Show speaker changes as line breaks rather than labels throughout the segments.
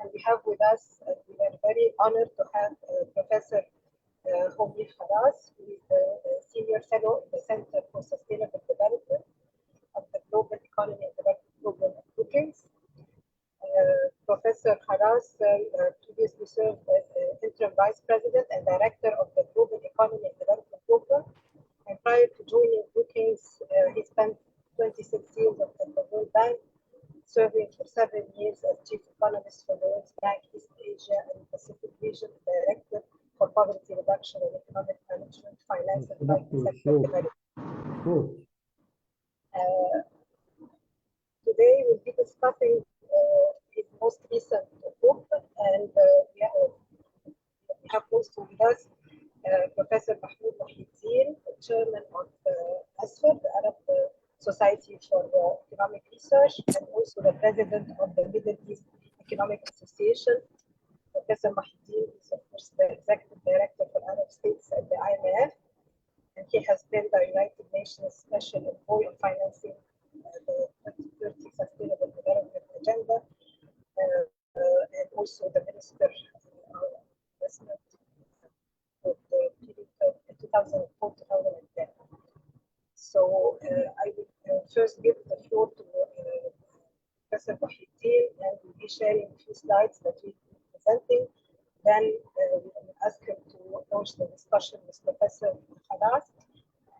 And we have with us, we are very honored to have Professor Homi Kharas, who is the Senior Fellow in the Center for Sustainable Development of the Global Economy and Development Program of Brookings. Professor Kharas previously served as Interim Vice President and Director of the Global Economy and Development Program. And prior to joining Brookings, he spent 26 years at the World Bank, serving for 7 years as Chief Economist for the World Bank, East Asia and Pacific Region, Director for Poverty Reduction and Economic Management, Finance and Private Sector Development. Today we'll be discussing his most recent book, and we have also with us Professor Mahmoud, Chairman of Asfer, the Arab Society for Economic Research, and also the President of the Middle East Economic Association. Professor Mohieldin is, of course, the Executive Director for Arab States at the IMF, and he has been the United Nations Special Envoy on financing the 2030 Sustainable Development Agenda, and also the Minister of Investment for the period of 2004-2010. So I will first give the floor to Professor Mohieldin, and we'll be sharing a few slides that we'll be presenting. Then we will ask him to launch the discussion with Professor Kharas,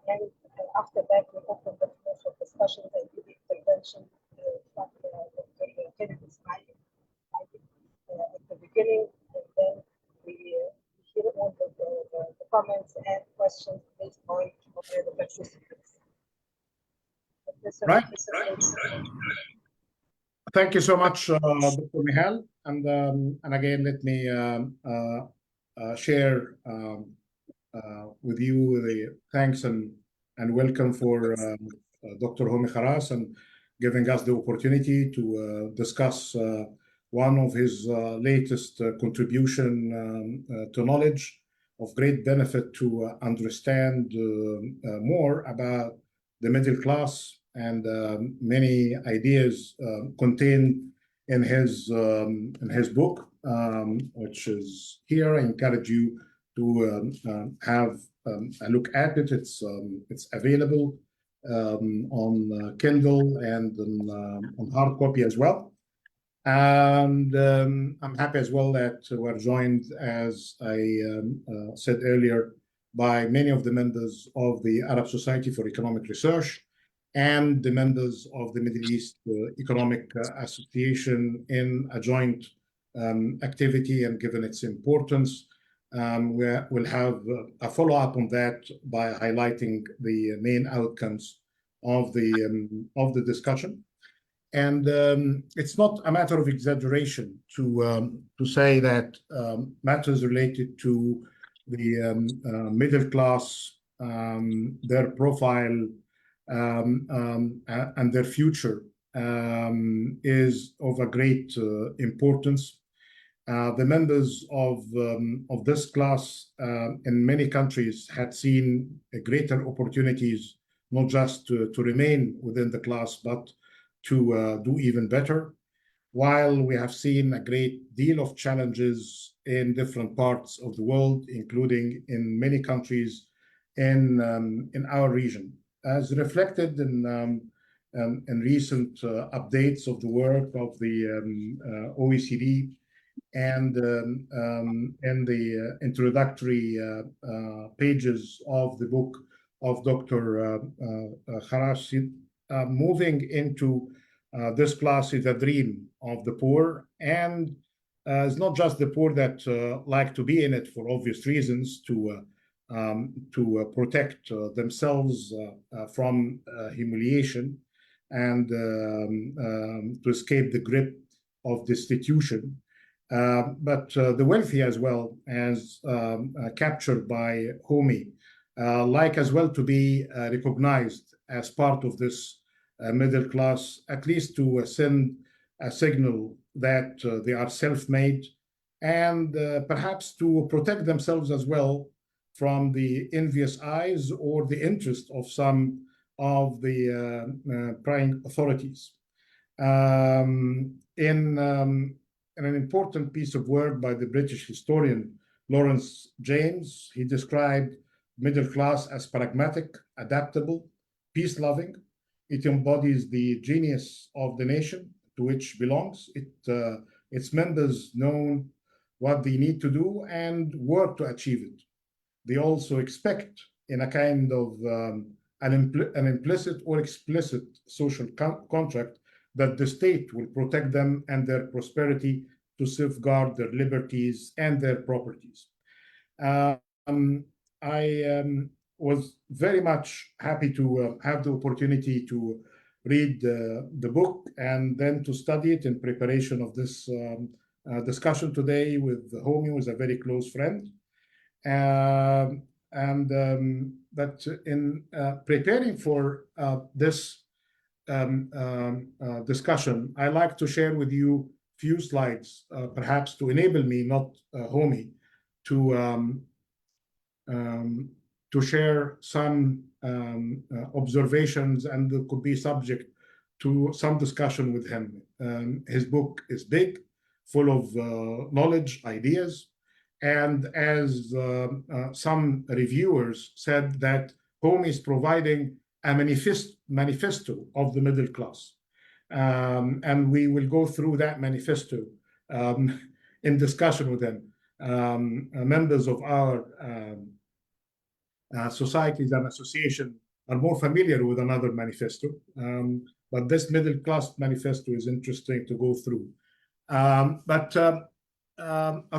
and after that we'll open the floor for discussion and give the intervention from Dr. Kenneth Ismail at the beginning, and then we hear all the comments and questions based on the participants.
Right. Thank you so much, Dr. Mihal. And again, let me share with you the thanks and welcome for Dr. Homi Kharas and giving us the opportunity to discuss one of his latest contribution to knowledge of great benefit to understand more about the middle class and many ideas contained in his book, which is here. I encourage you to have a look at it. It's available on Kindle and on hard copy as well. And I'm happy as well that we're joined, as I said earlier, by many of the members of the Arab Society for Economic Research and the members of the Middle East Economic Association in a joint activity. And given its importance, we'll have a follow-up on that by highlighting the main outcomes of the discussion. And it's not a matter of exaggeration to say that matters related to the middle class, their profile, and their future is of a great importance. The members of this class in many countries had seen greater opportunities, not just to remain within the class, but to do even better, while we have seen a great deal of challenges in different parts of the world, including in many countries in our region, as reflected in recent updates of the work of the OECD and in the introductory pages of the book of Dr. Kharas. Moving into this class is a dream of the poor, and it's not just the poor that like to be in it for obvious reasons, to protect themselves from humiliation and to escape the grip of destitution, but the wealthy as well, as captured by Homi, like as well to be recognized as part of this middle class, at least to send a signal that they are self-made, and perhaps to protect themselves as well from the envious eyes or the interest of some of the prying authorities. In in an important piece of work by the British historian Lawrence James, he described middle class as pragmatic, adaptable, peace-loving. It embodies the genius of the nation to which belongs. Its members know what they need to do and work to achieve it. They also expect, in a kind of an implicit or explicit social contract, that the state will protect them and their prosperity to safeguard their liberties and their properties. I was very much happy to have the opportunity to read the book and then to study it in preparation of this discussion today with Homi, who is a very close friend. That in preparing for this discussion, I like to share with you few slides, perhaps to enable me, not Homi, to share some observations, and it could be subject to some discussion with him. His book is big, full of knowledge, ideas, and as some reviewers said, that Homi is providing a manifesto of the middle class. And we will go through that manifesto in discussion with him. Members of our societies and association are more familiar with another manifesto, but this middle class manifesto is interesting to go through. A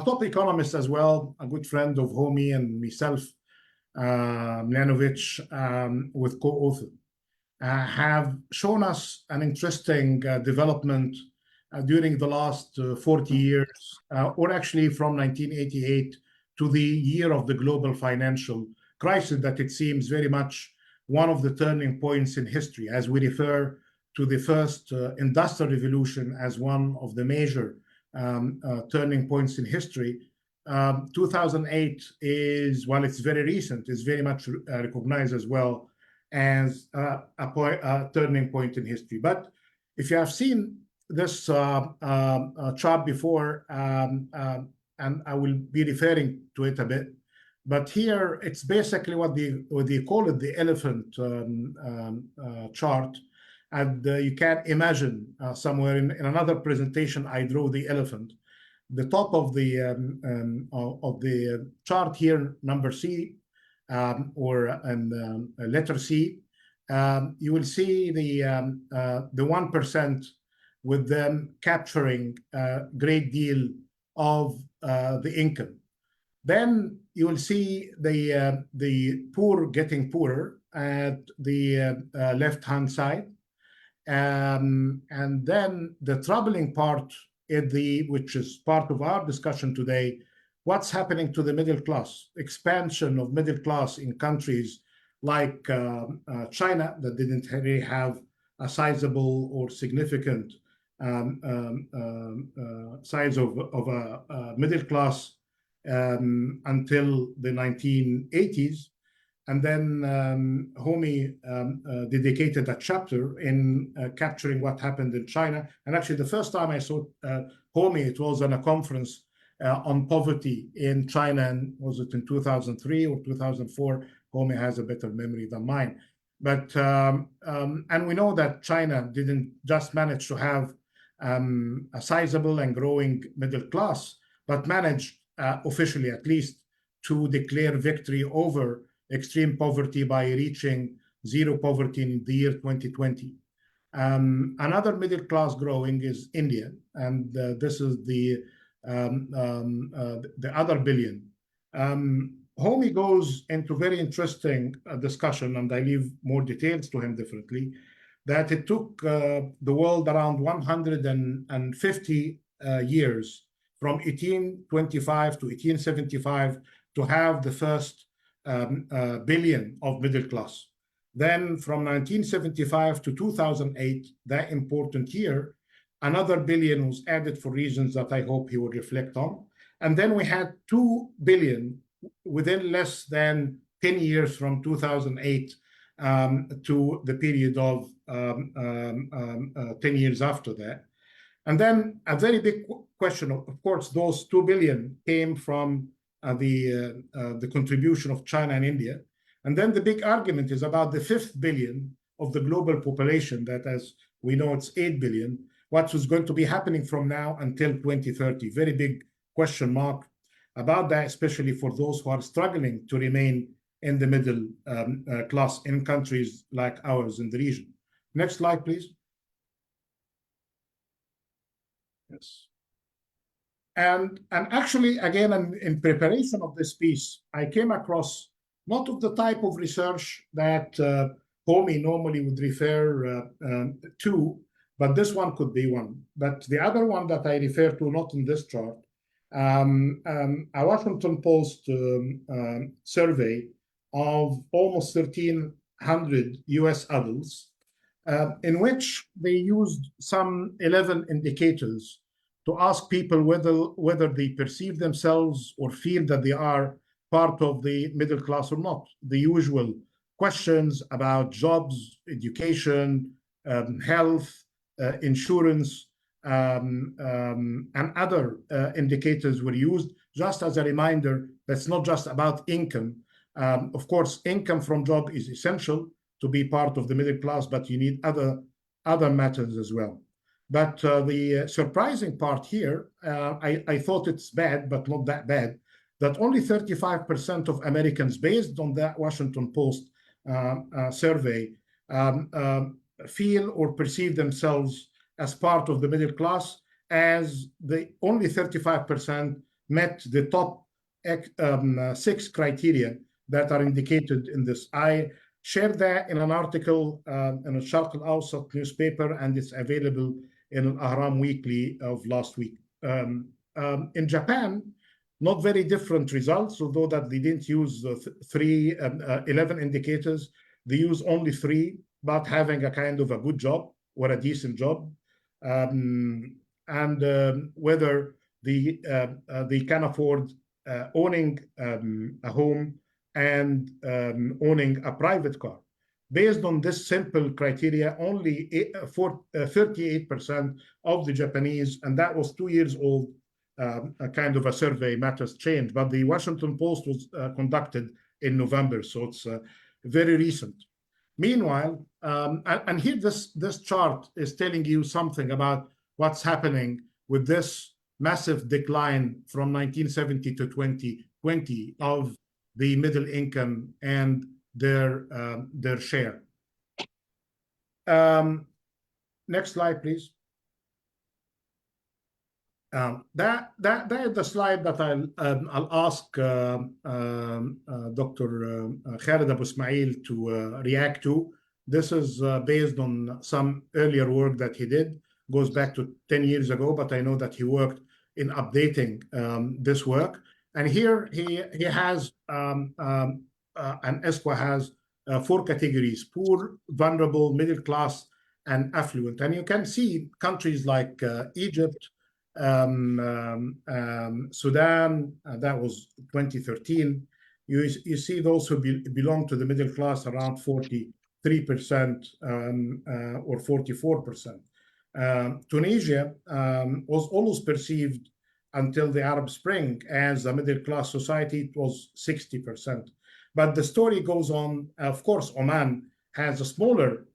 top economist as well, a good friend of Homi and myself, Mlyanovich, with co-author, have shown us an interesting development during the last 40 years, or actually from 1988 to the year of the global financial crisis, that it seems very much one of the turning points in history, as we refer to the first industrial revolution as one of the major turning points in history. 2008 is, while it's very recent, is very much recognized as well as a turning point in history. But if you have seen this chart before, and I will be referring to it a bit, but here it's basically what they call it the elephant chart. And you can imagine somewhere in another presentation, I draw the elephant. The top of the chart here, number C, or letter C, you will see the 1% with them capturing a great deal of the income. Then you will see the poor getting poorer at the left-hand side. And then the troubling part, which is part of our discussion today, what's happening to the middle class, expansion of middle class in countries like China, that didn't really have a sizable or significant size of a middle class until the 1980s. And then Homi dedicated a chapter in capturing what happened in China. And actually, the first time I saw Homi, it was on a conference on poverty in China. And was it in 2003 or 2004? Homi has a better memory than mine. But and we know that China didn't just manage to have a sizable and growing middle class, but managed officially, at least, to declare victory over extreme poverty by reaching zero poverty in the year 2020. Another middle class growing is India, and this is the other billion. Homi goes into very interesting discussion, and I leave more details to him differently, that it took the world around 150 years from 1825 to 1875 to have the first billion of middle class. Then from 1975 to 2008, that important year, another billion was added for reasons that I hope he will reflect on. And then we had 2 billion within less than 10 years from 2008 to the period of 10 years after that. And then a very big question, of course, those 2 billion came from the contribution of China and India. And then the big argument is about the 5th billion of the global population that, as we know, it's 8 billion. What was going to be happening from now until 2030? Very big question mark about that, especially for those who are struggling to remain in the middle class in countries like ours in the region. Next slide, please. Yes. And actually, again, in preparation of this piece, I came across not of the type of research that Homi normally would refer to, but this one could be one. But the other one that I refer to, not in this chart, a Washington Post survey of almost 1,300 US adults, in which they used some 11 indicators to ask people whether they perceive themselves or feel that they are part of the middle class or not. The usual questions about jobs, education, health, insurance, and other indicators were used. Just as a reminder, that's not just about income. Of course, income from job is essential to be part of the middle class, but you need other matters as well. But the surprising part here, I thought it's bad, but not that bad, that only 35% of Americans, based on that Washington Post survey, feel or perceive themselves as part of the middle class, as the only 35% met the top 6 criteria that are indicated in this. I shared that in an article in a Sharq al-Awsat newspaper, and it's available in Al-Ahram Weekly of last week. In Japan, not very different results, although that they didn't use 11 indicators. They use only 3, but having a kind of a good job or a decent job, and whether they can afford owning a home and owning a private car. Based on this simple criteria, only 38% of the Japanese, and that was 2 years old, a kind of a survey, matters changed. But the Washington Post was conducted in November, so it's very recent. Meanwhile, and here this chart is telling you something about what's happening with this massive decline from 1970 to 2020 of the middle income and their share. Next slide, please. That is the slide that I'll ask Dr. Khalid Abu Ismail to react to. This is based on some earlier work that he did, goes back to 10 years ago, but I know that he worked in updating this work. And here he has, and ESQA has 4 categories: poor, vulnerable, middle class, and affluent. And you can see countries like Egypt, Sudan, that was 2013. You see those who belong to the middle class around 43% or 44%. Tunisia was always perceived until the Arab Spring as a middle class society. It was 60%. But the story goes on. Of course, Oman has a smaller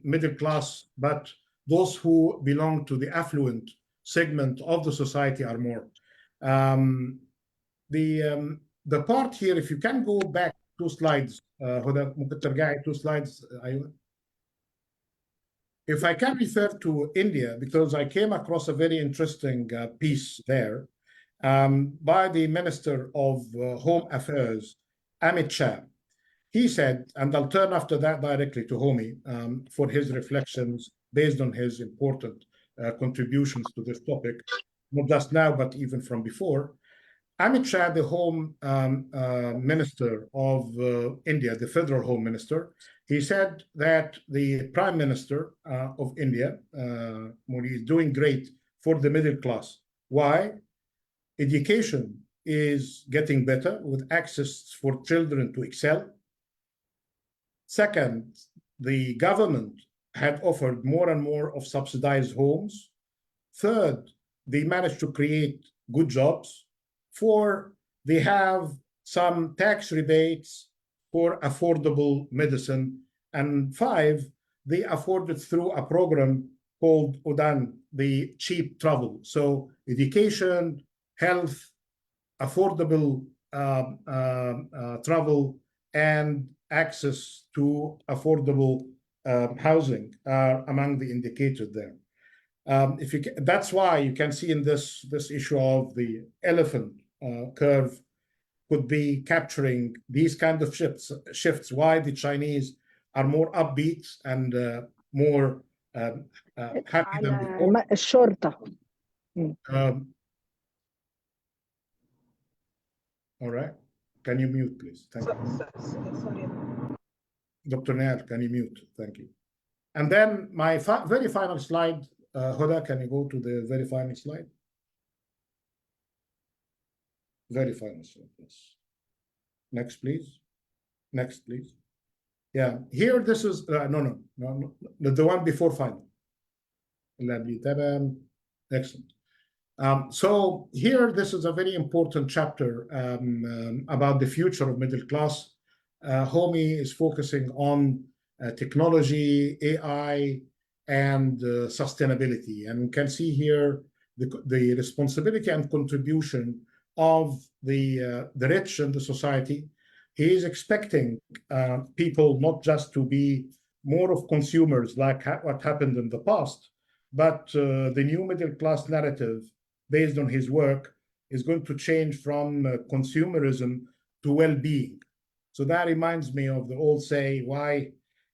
middle class, but those who belong to the affluent segment of the society are more. The part here, if you can go back 2 slides, ممكن ترجعي 2 slides. If I can refer to India, because I came across a very interesting piece there by the Minister of Home Affairs, Amit Shah. He said, and I'll turn after that directly to Homi for his reflections based on his important contributions to this topic, not just now, but even from before. Amit Shah, the Home Minister of India, the Federal Home Minister, he said that the Prime Minister of India, Modi, is doing great for the middle class. Why? Education is getting better with access for children to excel. Second, the government had offered more and more of subsidized homes Third, they managed to create good jobs. Four, they have some tax rebates for affordable medicine. And five, they afford it through a program called UDAN, the cheap travel. So education, health, affordable travel, and access to affordable housing are among the indicators there. If you can, that's why you can see in this issue of the elephant curve could be capturing these kind of shifts. Why the Chinese are more upbeat and more happy than before.
على الشرطة.
All right. Can you mute, please? Thank you.
Sorry.
Dr. Nair, can you mute? Thank you. And then my very final slide, Huda, can you go to the very final slide? Very final slide, yes. Next, please. Next, please. Yeah, here this is, no, the one before final. Excellent. So here, this is a very important chapter about the future of middle class. Homi is focusing on technology, AI, and sustainability. And we can see here the responsibility and contribution of the rich in the society. He is expecting people not just to be more of consumers like what happened in the past, but the new middle class narrative based on his work is going to change from consumerism to well-being. So that reminds me of the old say, why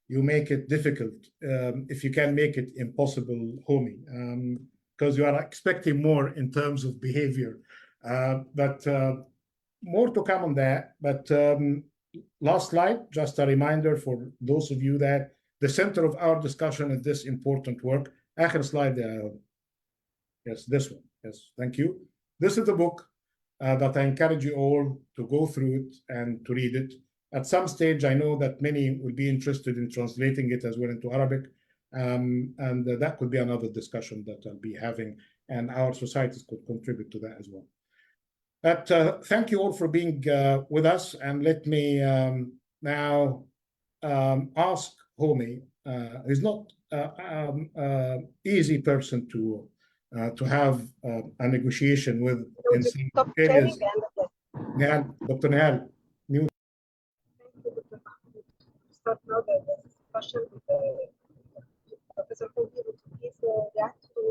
you make it difficult if you can make it impossible, Homi, because you are expecting more in terms of behavior. But more to come on that. But last slide, just a reminder for those of you that the center of our discussion is this important work. آخر slide. Yes, this one. Yes, thank you. This is the book that I encourage you all to go through it and to read it. At some stage, I know that many will be interested in translating it as well into Arabic. And that could be another discussion that I'll be having, and our societies could contribute to that as well. But thank you all for being with us. And let me now ask Homi, who's not easy person to have a negotiation with in some areas. Dr. Nihal, mute.
Thank you, Dr. Mahmoud. Start now the discussion with Professor Homi. Would you please react to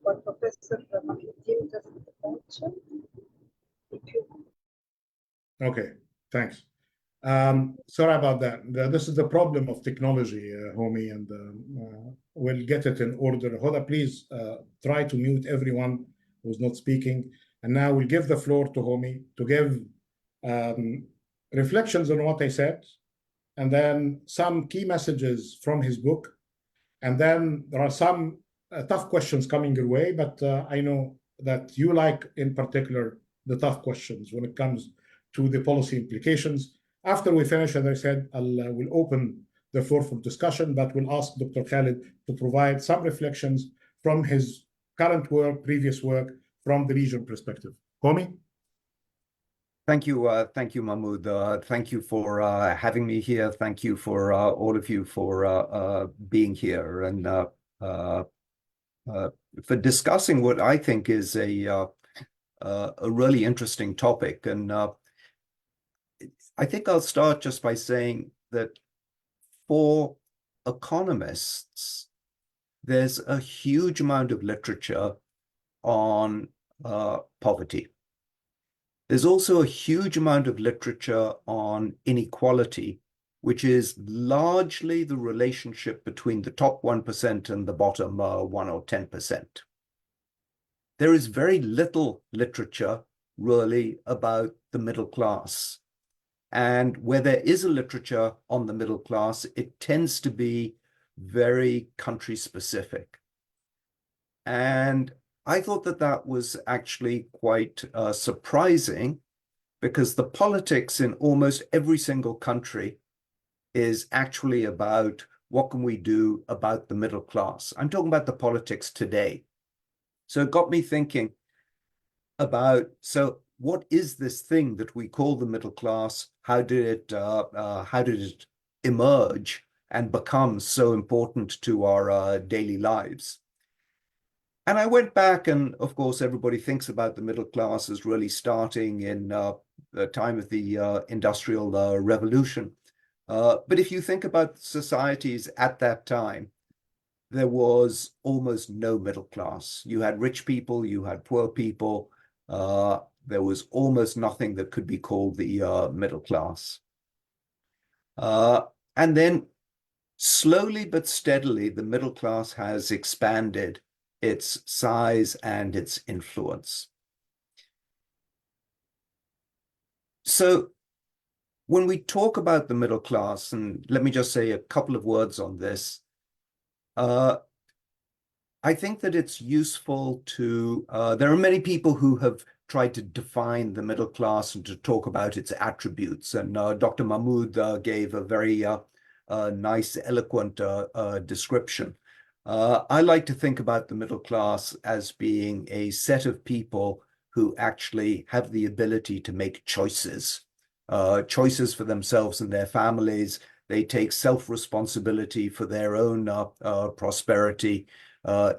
what Professor Mohieldin just mentioned?
Okay, thanks. Sorry about that. This is the problem of technology, Homi, and we'll get it in order. Hoda, please try to mute everyone who's not speaking. And now we'll give the floor to Homi to give reflections on what I said, and then some key messages from his book. And then there are some tough questions coming your way, but I know that you like, in particular, the tough questions when it comes to the policy implications. After we finish, as I said, we'll open the floor for discussion, but we'll ask Dr. Khalid to provide some reflections from his current work, previous work, from the regional perspective. Homi?
Thank you, Mahmoud. Thank you for having me here. Thank you for all of you for being here and for discussing what I think is a really interesting topic. And I think I'll start just by saying that for economists, there's a huge amount of literature on poverty. There's also a huge amount of literature on inequality, which is largely the relationship between the top 1% and the bottom 1 or 10%. There is very little literature really about the middle class. And where there is a literature on the middle class, it tends to be very country specific. And I thought that that was actually quite surprising, because the politics in almost every single country is actually about what can we do about the middle class? I'm talking about the politics today. So it got me thinking about, so what is this thing that we call the middle class? How did it emerge and become so important to our daily lives? And I went back, and of course, everybody thinks about the middle class as really starting in the time of the Industrial Revolution. But if you think about societies at that time, there was almost no middle class. You had rich people, you had poor people. There was almost nothing that could be called the middle class. And then slowly but steadily, the middle class has expanded its size and its influence. So when we talk about the middle class, and let me just say a couple of words on this, I think that it's useful to, there are many people who have tried to define the middle class and to talk about its attributes. And Dr. Mahmoud gave a very nice, eloquent description. I like to think about the middle class as being a set of people who actually have the ability to make choices, choices for themselves and their families. They take self-responsibility for their own prosperity.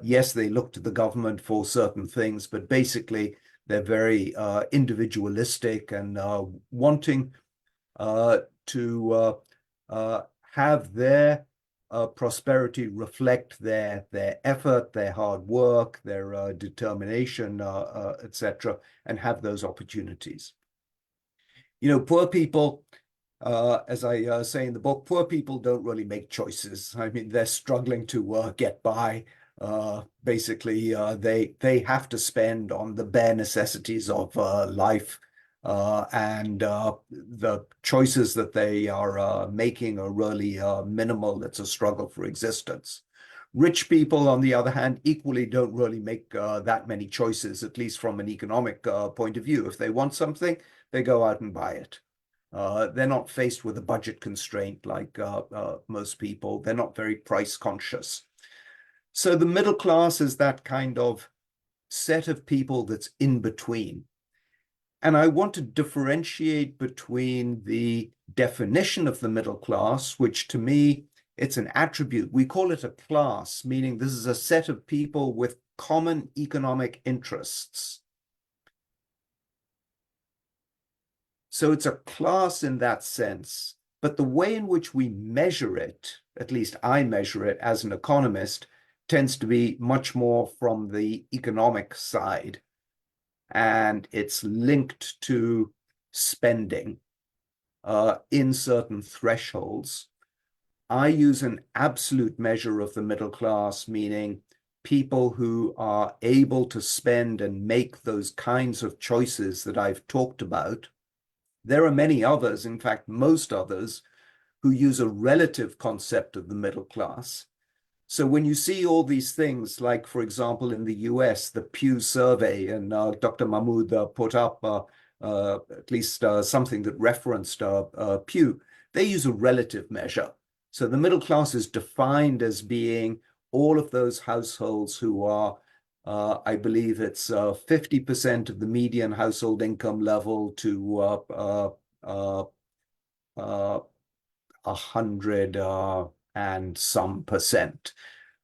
Yes, they look to the government for certain things, but basically they're very individualistic and wanting to have their prosperity reflect their effort, their hard work, their determination, etc., and have those opportunities. You know, poor people, as I say in the book, poor people don't really make choices. I mean, they're struggling to get by. Basically, they have to spend on the bare necessities of life, and the choices that they are making are really minimal. It's a struggle for existence. Rich people, on the other hand, equally don't really make that many choices, at least from an economic point of view. If they want something, they go out and buy it. They're not faced with a budget constraint like most people. They're not very price conscious. So the middle class is that kind of set of people that's in between. And I want to differentiate between the definition of the middle class, which to me, it's an attribute. We call it a class, meaning this is a set of people with common economic interests. So it's a class in that sense, but the way in which we measure it, at least I measure it as an economist, tends to be much more from the economic side, and it's linked to spending in certain thresholds. I use an absolute measure of the middle class, meaning people who are able to spend and make those kinds of choices that I've talked about. There are many others, in fact, most others, who use a relative concept of the middle class. So when you see all these things, like, for example, in the US, the Pew survey, and Dr. Mahmoud put up at least something that referenced Pew, they use a relative measure. So the middle class is defined as being all of those households who are I believe it's 50% of the median household income level to 100 and some percent.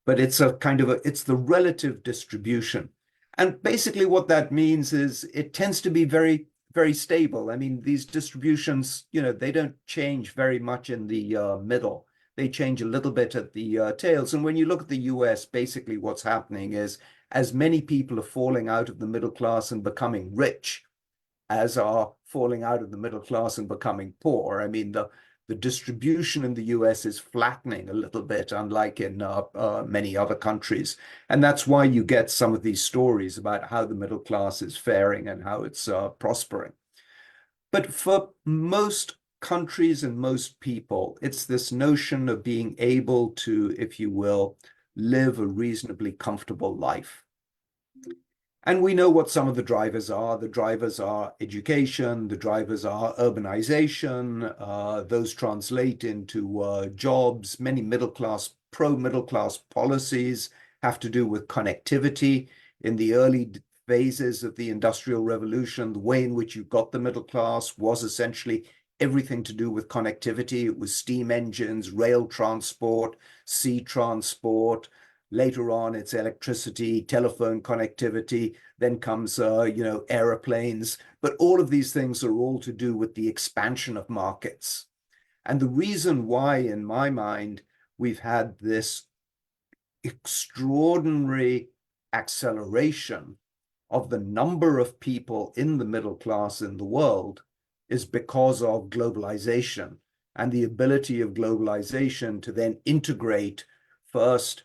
But it's a kind of it's the relative distribution. And basically what that means is it tends to be very, very stable. I mean, these distributions, you know, they don't change very much in the middle. They change a little bit at the tails. And when you look at the US, basically what's happening is as many people are falling out of the middle class and becoming rich as are falling out of the middle class and becoming poor. I mean, the distribution in the US is flattening a little bit, unlike in many other countries. And that's why you get some of these stories about how the middle class is faring and how it's prospering. But for most countries and most people, it's this notion of being able to, if you will, live a reasonably comfortable life. And we know what some of the drivers are. The drivers are education, the drivers are urbanization, those translate into jobs. Many pro-middle class policies have to do with connectivity. In the early phases of the Industrial Revolution, the way in which you got the middle class was essentially everything to do with connectivity. It was steam engines, rail transport, sea transport. Later on, it's electricity, telephone connectivity, then comes, airplanes. But all of these things are all to do with the expansion of markets. And the reason why, in my mind, we've had this extraordinary acceleration of the number of people in the middle class in the world is because of globalization and the ability of globalization to then integrate first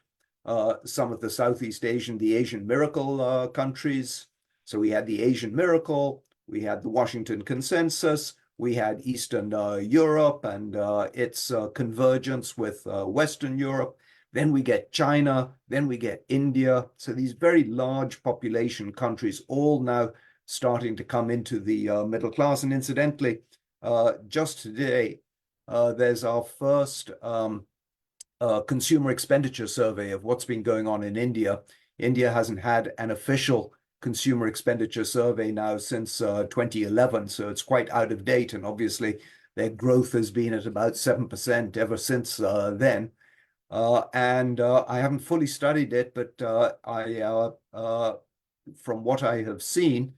some of the Southeast Asian, the Asian Miracle countries. So we had the Asian Miracle, we had the Washington Consensus, we had Eastern Europe and its convergence with Western Europe. Then we get China, then we get India. So these very large population countries all now starting to come into the middle class. And incidentally, just today, there's our first consumer expenditure survey of what's been going on in India. India hasn't had an official consumer expenditure survey now since 2011, so it's quite out of date. And obviously, their growth has been at about 7% ever since then. I haven't fully studied it, but from what I have seen,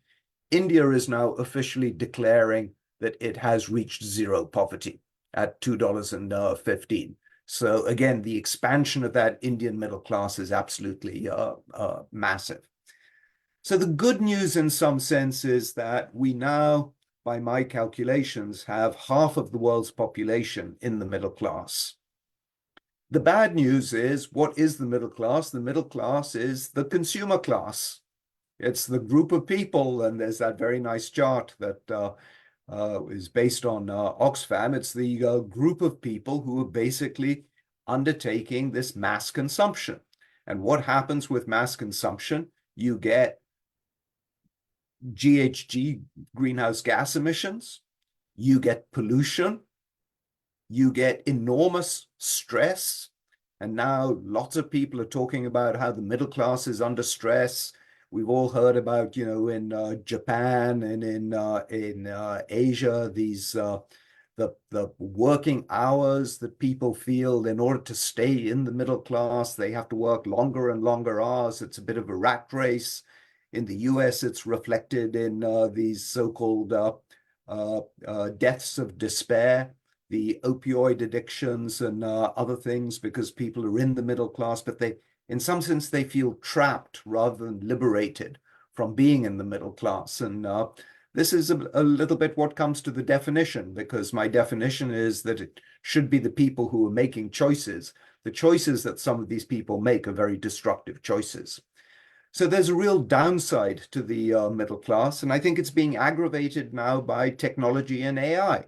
India is now officially declaring that it has reached zero poverty at $2.15. So again, the expansion of that Indian middle class is absolutely massive. So the good news in some sense is that we now, by my calculations, have half of the world's population in the middle class. The bad news is, what is the middle class? The middle class is the consumer class. It's the group of people, and there's that very nice chart that is based on Oxfam. It's the group of people who are basically undertaking this mass consumption. And what happens with mass consumption? You get GHG, greenhouse gas emissions, you get pollution, you get enormous stress. And now lots of people are talking about how the middle class is under stress. We've all heard about, in Japan and in Asia, these the working hours that people feel in order to stay in the middle class. They have to work longer and longer hours. It's a bit of a rat race. In the US, it's reflected in these so-called deaths of despair, the opioid addictions and other things, because people are in the middle class, but in some sense, they feel trapped rather than liberated from being in the middle class. And this is a little bit what comes to the definition, because my definition is that it should be the people who are making choices. The choices that some of these people make are very destructive choices. So there's a real downside to the middle class, and I think it's being aggravated now by technology and AI,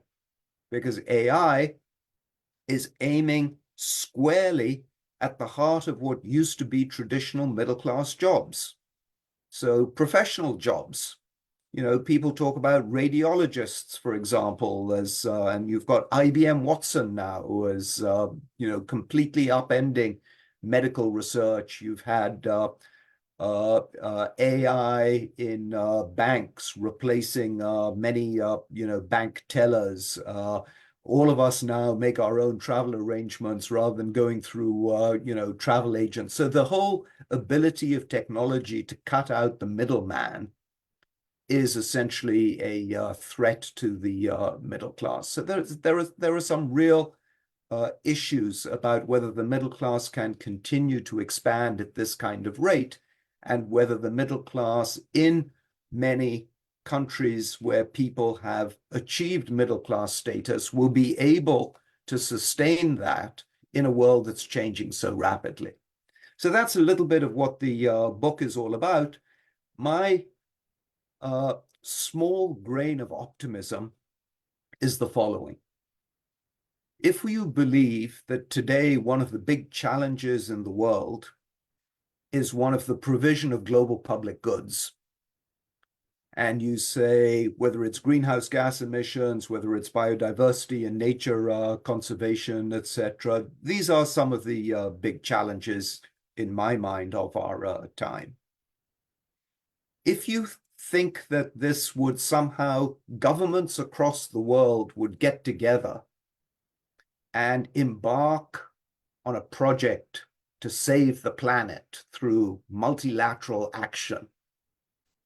because AI is aiming squarely at the heart of what used to be traditional middle-class jobs. So professional jobs, people talk about radiologists, for example, and you've got IBM Watson now as, completely upending medical research. You've had AI in banks replacing many, bank tellers. All of us now make our own travel arrangements rather than going through, travel agents. So the whole ability of technology to cut out the middleman is essentially a threat to the middle class. So there are some real issues about whether the middle class can continue to expand at this kind of rate, and whether the middle class in many countries where people have achieved middle class status will be able to sustain that in a world that's changing so rapidly. So that's a little bit of what the book is all about. My small grain of optimism is the following. If you believe that today one of the big challenges in the world is one of the provision of global public goods, and you say whether it's greenhouse gas emissions, whether it's biodiversity and nature conservation, etc. These are some of the big challenges in my mind of our time. If you think that this would somehow, governments across the world would get together and embark on a project to save the planet through multilateral action.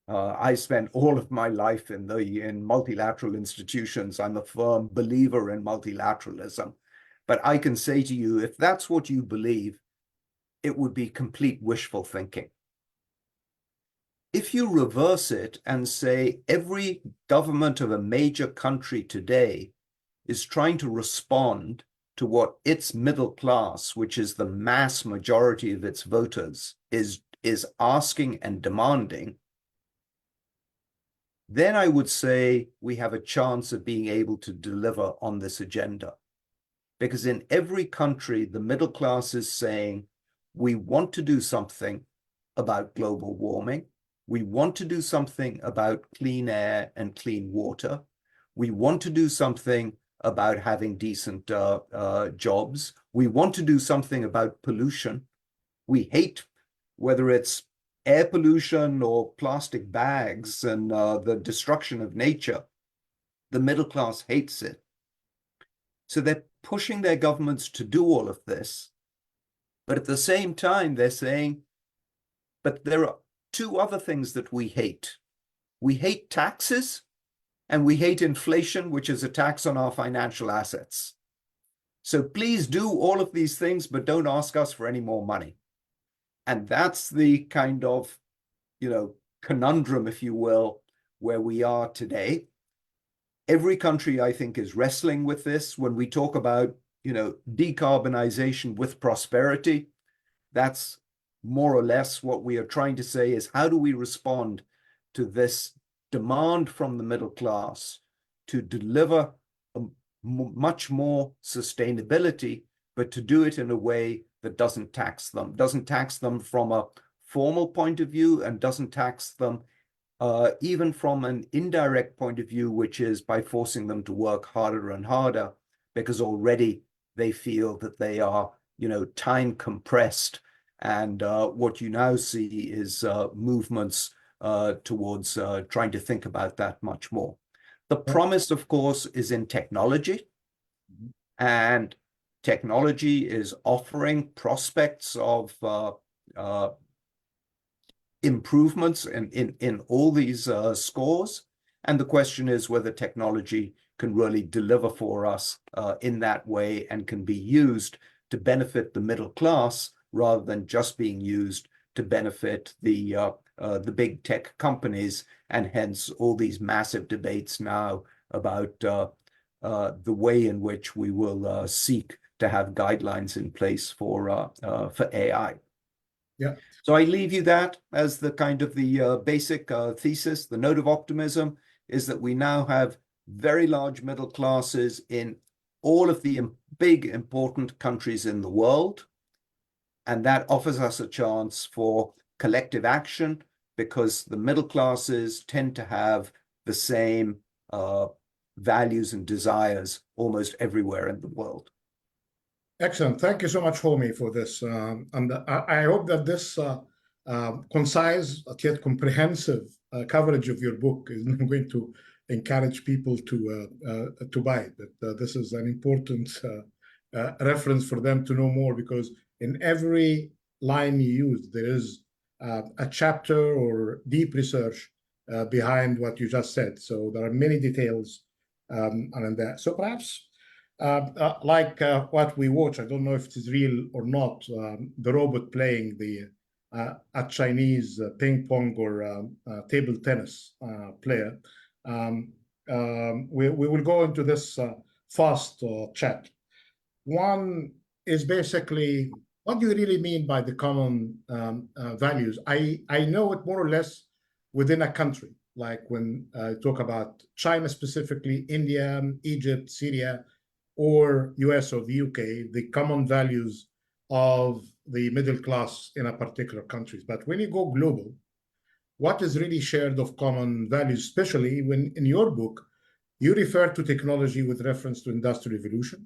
I spent all of my life in multilateral institutions. I'm a firm believer in multilateralism. But I can say to you, if that's what you believe, it would be complete wishful thinking. If you reverse it and say every government of a major country today is trying to respond to what its middle class, which is the mass majority of its voters, is asking and demanding, then I would say we have a chance of being able to deliver on this agenda. Because in every country, the middle class is saying, we want to do something about global warming. We want to do something about clean air and clean water. We want to do something about having decent jobs. We want to do something about pollution. We hate, whether it's air pollution or plastic bags and the destruction of nature, the middle class hates it. So they're pushing their governments to do all of this. But at the same time, they're saying, but there are two other things that we hate. We hate taxes and we hate inflation, which is a tax on our financial assets. So please do all of these things, but don't ask us for any more money. And that's the kind of, conundrum, if you will, where we are today. Every country, I think, is wrestling with this. When we talk about, decarbonization with prosperity, that's more or less what we are trying to say is how do we respond to this demand from the middle class to deliver much more sustainability, but to do it in a way that doesn't tax them from a formal point of view and doesn't tax them even from an indirect point of view, which is by forcing them to work harder and harder because already they feel that they are, time compressed. And what you now see is movements towards trying to think about that much more. The promise, of course, is in technology. And technology is offering prospects of improvements in all these scores. And the question is whether technology can really deliver for us in that way and can be used to benefit the middle class rather than just being used to benefit the big tech companies, and hence all these massive debates now about the way in which we will seek to have guidelines in place for AI.
Yeah.
So I leave you that as the kind of the basic thesis. The note of optimism is that we now have very large middle classes in all of the big important countries in the world. And that offers us a chance for collective action because the middle classes tend to have the same values and desires almost everywhere in the world.
Excellent. Thank you so much, Homi, for this. And I hope that this concise yet comprehensive coverage of your book is not going to encourage people to buy it. But this is an important reference for them to know more, because in every line you use, there is a chapter or deep research behind what you just said. So there are many details on that. So perhaps like what we watch, I don't know if it is real or not, the robot playing a Chinese ping pong or table tennis player. We will go into this fast chat. One is basically, what do you really mean by the common values? I know it more or less within a country, like when I talk about China specifically, India, Egypt, Syria, or US or the UK, the common values of the middle class in a particular country. But when you go global, what is really shared of common values, especially when in your book, you refer to technology with reference to industrial revolution.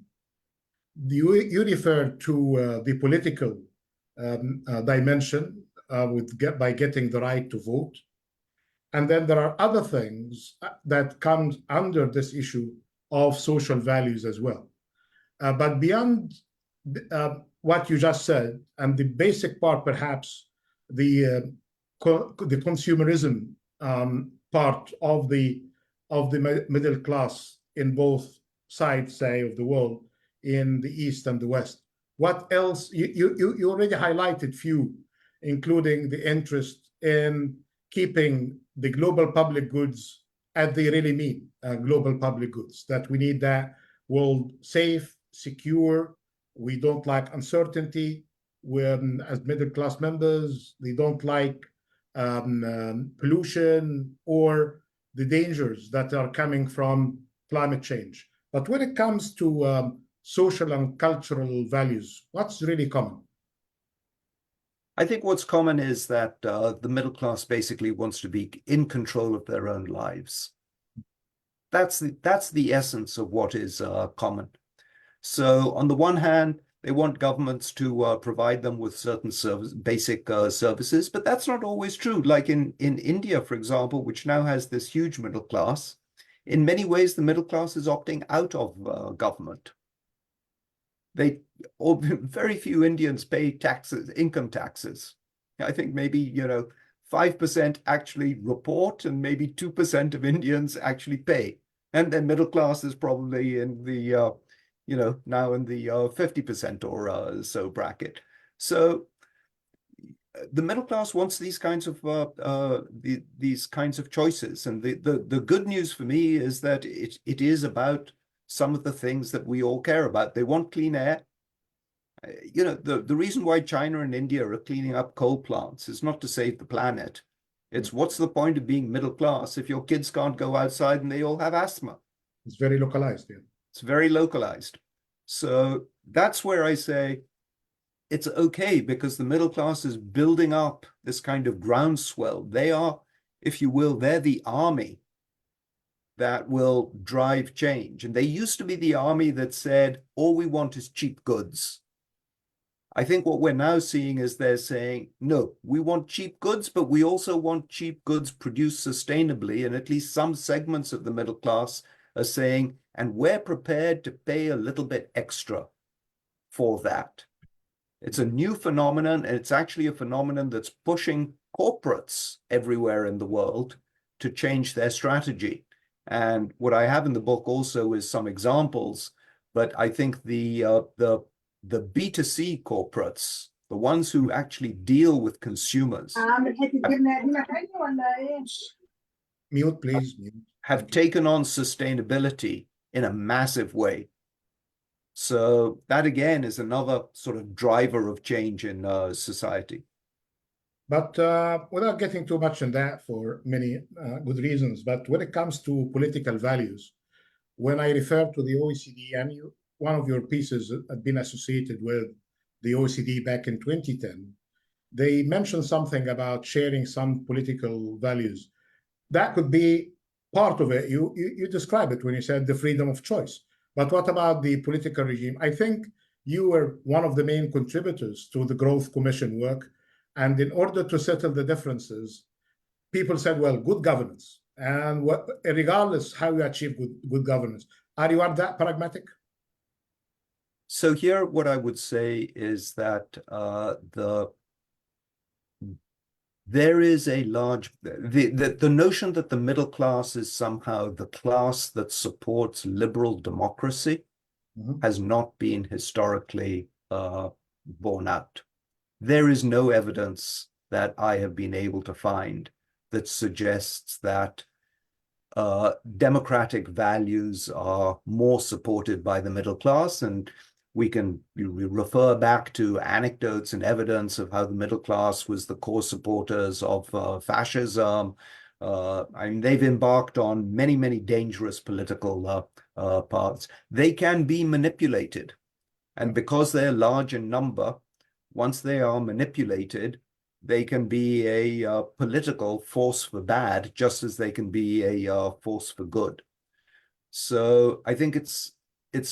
You refer to the political dimension by getting the right to vote. And then there are other things that come under this issue of social values as well. But beyond what you just said, and the basic part, perhaps the consumerism part of the middle class in both sides, say, of the world, in the East and the West. What else? You already highlighted few, including the interest in keeping the global public goods as they really mean, global public goods, that we need that world safe, secure. We don't like uncertainty. When, as middle class members, they don't like pollution or the dangers that are coming from climate change. But when it comes to social and cultural values, what's really common?
I think what's common is that the middle class basically wants to be in control of their own lives. That's the essence of what is common. So on the one hand, they want governments to provide them with certain basic services, but that's not always true. Like in India, for example, which now has this huge middle class, in many ways, the middle class is opting out of government. Very few Indians pay taxes, income taxes. I think maybe, 5% actually report and maybe 2% of Indians actually pay. And then middle class is probably in the, now in the 50% or so bracket. So the middle class wants these kinds of choices. And the good news for me is that it is about some of the things that we all care about. They want clean air. The reason why China and India are cleaning up coal plants is not to save the planet. It's what's the point of being middle class if your kids can't go outside and they all have asthma?
It's very localized. Yeah.
It's very localized. So that's where I say it's okay, because the middle class is building up this kind of groundswell. They are, if you will, they're the army that will drive change. And they used to be the army that said, all we want is cheap goods. I think what we're now seeing is they're saying, no, we want cheap goods, but we also want cheap goods produced sustainably. And at least some segments of the middle class are saying, and we're prepared to pay a little bit extra for that. It's a new phenomenon, and it's actually a phenomenon that's pushing corporates everywhere in the world to change their strategy. And what I have in the book also is some examples, but I think the B2C corporates, the ones who actually deal with consumers,
Mute, please. Mute.
Have taken on sustainability in a massive way. So that again is another sort of driver of change in society.
But without getting too much in that for many good reasons, but when it comes to political values, when I refer to the OECD, and one of your pieces had been associated with the OECD back in 2010, they mentioned something about sharing some political values. That could be part of it. You describe it when you said the freedom of choice. But what about the political regime? I think you were one of the main contributors to the Growth Commission work. And in order to settle the differences, people said, well, good governance. And regardless how you achieve good governance, are you that pragmatic?
So here, what I would say is that there is a large, the notion that the middle class is somehow the class that supports liberal democracy has not been historically borne out. There is no evidence that I have been able to find that suggests that democratic values are more supported by the middle class. And we refer back to anecdotes and evidence of how the middle class was the core supporters of fascism. I mean, they've embarked on many, many dangerous political paths. They can be manipulated. And because they're large in number, once they are manipulated, they can be a political force for bad, just as they can be a force for good. So I think it's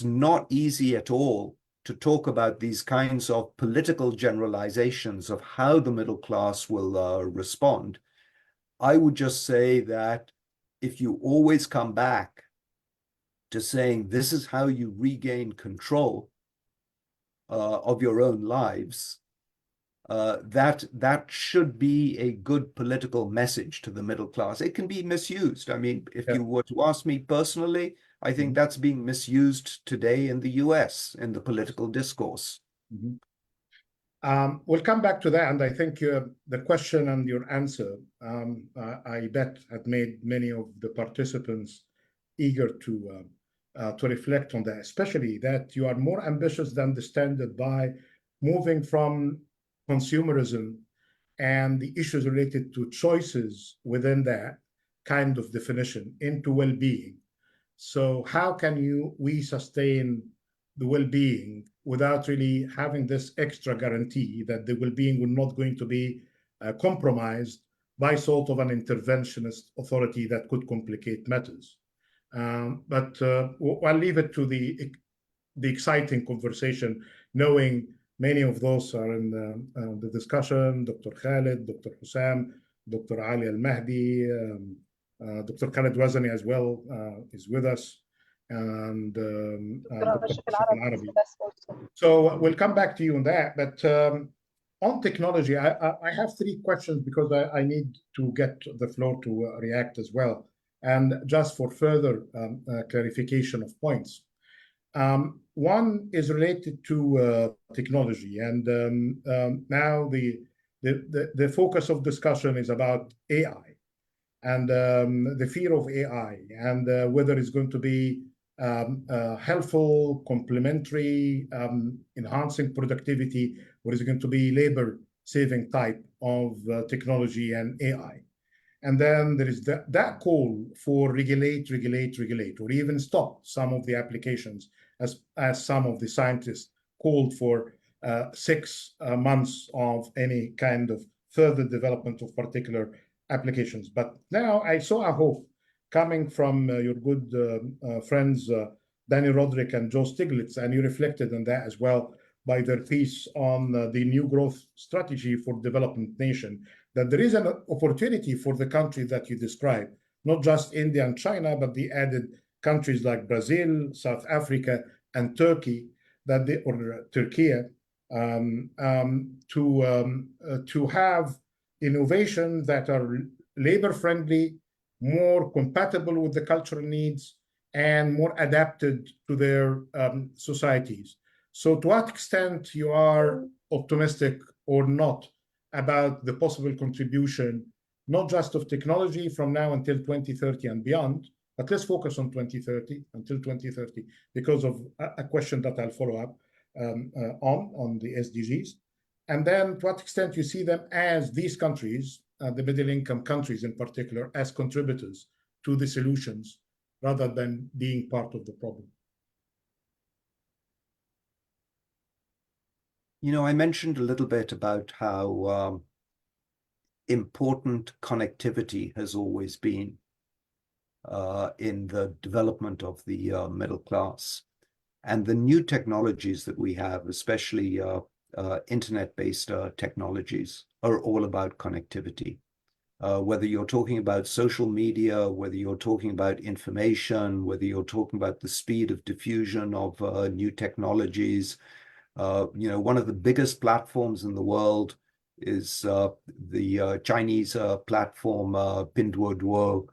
not easy at all to talk about these kinds of political generalizations of how the middle class will respond. I would just say that if you always come back to saying this is how you regain control of your own lives, that should be a good political message to the middle class. It can be misused. I mean, if you were to ask me personally, I think that's being misused today in the US in the political discourse.
We'll come back to that, and I think the question and your answer, I bet, had made many of the participants eager to reflect on that, especially that you are more ambitious than the standard by moving from consumerism and the issues related to choices within that kind of definition into well-being. So how can we sustain the well-being without really having this extra guarantee that the well-being will not going to be compromised by sort of an interventionist authority that could complicate matters? But I'll leave it to the exciting conversation, knowing many of those are in the discussion. Dr. Khalid, Dr. Hussam, Dr. Ali Al-Mahdi, Dr. Khalid Wazani as well is with us, and Dr. Al-Arabi. So we'll come back to you on that. But on technology, I have three questions because I need to get the floor to react as well, and just for further clarification of points. One is related to technology, and now the focus of discussion is about AI and the fear of AI, and whether it's going to be helpful, complementary, enhancing productivity, or is it going to be labor-saving type of technology and AI. And then there is that call for regulate, or even stop some of the applications, as some of the scientists called for 6 months of any kind of further development of particular applications. But now I saw a hope coming from your good friends, Danny Roderick and Joe Stiglitz, and you reflected on that as well by their piece on the new growth strategy for development nation, that there is an opportunity for the country that you described, not just India and China, but the added countries like Brazil, South Africa, and Turkey, Turkey, to have innovation that are labor-friendly, more compatible with the cultural needs, and more adapted to their societies. So to what extent you are optimistic or not about the possible contribution, not just of technology from now until 2030 and beyond, but let's focus on 2030, until 2030, because of a question that I'll follow up on the SDGs. And then to what extent you see them as these countries, the middle income countries in particular, as contributors to the solutions rather than being part of the problem.
You know, I mentioned a little bit about how important connectivity has always been in the development of the middle class. And the new technologies that we have, especially internet-based technologies, are all about connectivity. Whether you're talking about social media, whether you're talking about information, whether you're talking about the speed of diffusion of new technologies. You know, one of the biggest platforms in the world is the Chinese platform Pinduoduo,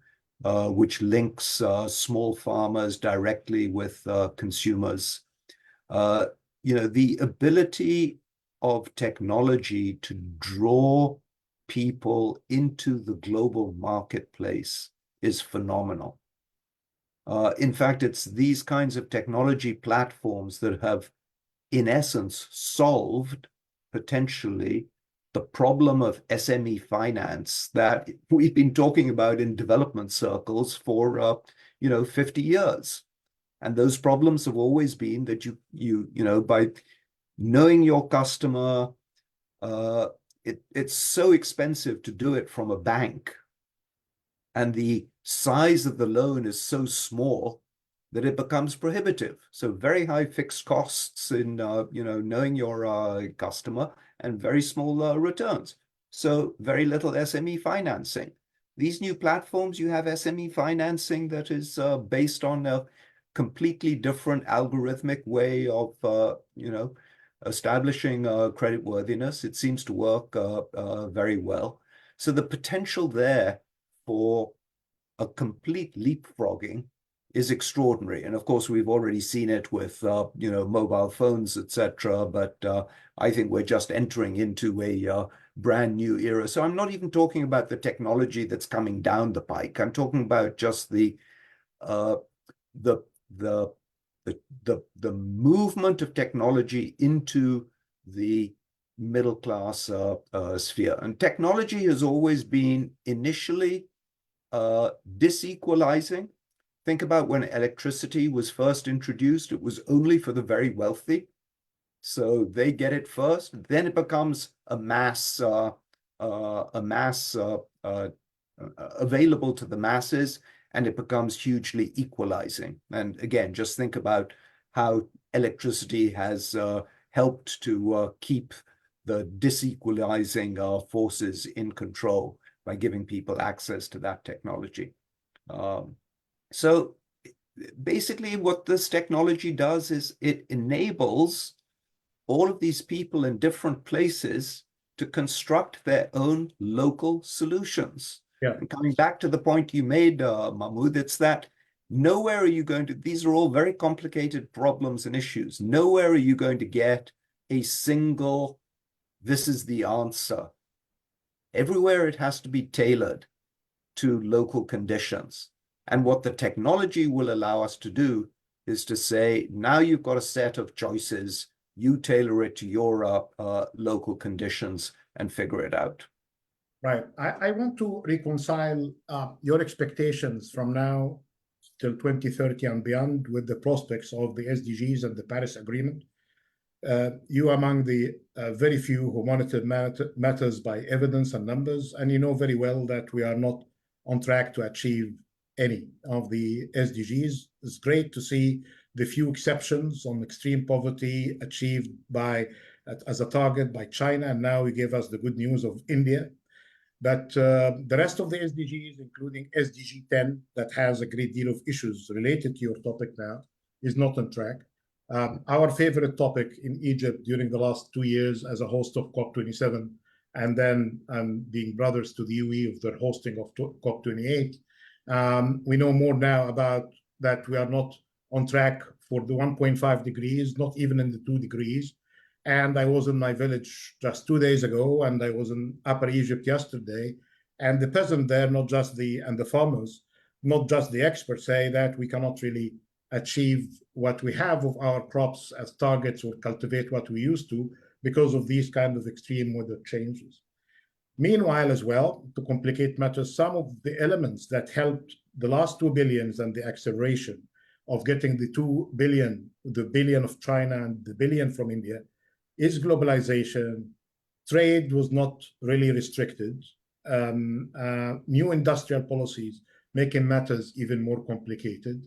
which links small farmers directly with consumers. You know, the ability of technology to draw people into the global marketplace is phenomenal. In fact, it's these kinds of technology platforms that have, in essence, solved potentially the problem of SME finance that we've been talking about in development circles for 50 years. And those problems have always been that you know, by knowing your customer, it's so expensive to do it from a bank, and the size of the loan is so small that it becomes prohibitive. So very high fixed costs in knowing your customer, and very small returns. So very little SME financing. These new platforms, you have SME financing that is based on a completely different algorithmic way of establishing creditworthiness. It seems to work very well. So the potential there for a complete leapfrogging is extraordinary. And of course, we've already seen it with mobile phones, etc. But I think we're just entering into a brand new era. So I'm not even talking about the technology that's coming down the pike. I'm talking about just the movement of technology into the middle class sphere. And technology has always been initially disequalizing. Think about when electricity was first introduced, it was only for the very wealthy. So they get it first, then it becomes a mass available to the masses, and it becomes hugely equalizing. And again, just think about how electricity has helped to keep the disequalizing forces in control by giving people access to that technology. So basically what this technology does is it enables all of these people in different places to construct their own local solutions.
Yeah.
And coming back to the point you made, Mahmoud, it's that nowhere are you going to, these are all very complicated problems and issues. Nowhere are you going to get a single, this is the answer. Everywhere it has to be tailored to local conditions. And what the technology will allow us to do is to say, now you've got a set of choices, you tailor it to your local conditions and figure it out.
Right. I want to reconcile your expectations from now till 2030 and beyond with the prospects of the SDGs and the Paris Agreement. You are among the very few who monitor matters by evidence and numbers, and you know very well that we are not on track to achieve any of the SDGs. It's great to see the few exceptions on extreme poverty achieved as a target by China, and now you gave us the good news of India. But the rest of the SDGs, including SDG 10, that has a great deal of issues related to your topic now, is not on track. Our favorite topic in Egypt during the last 2 years as a host of COP27, and then being brothers to the UAE of their hosting of COP28, we know more now about that we are not on track for the 1.5 degrees, not even in the 2 degrees. And I was in my village just 2 days ago, and I was in Upper Egypt yesterday. And the peasant there, and the farmers, not just the experts, say that we cannot really achieve what we have of our crops as targets or cultivate what we used to because of these kind of extreme weather changes. Meanwhile, as well, to complicate matters, some of the elements that helped the last 2 billions and the acceleration of getting the 2 billion, the billion of China and the billion from India, is globalization. Trade was not really restricted. New industrial policies making matters even more complicated.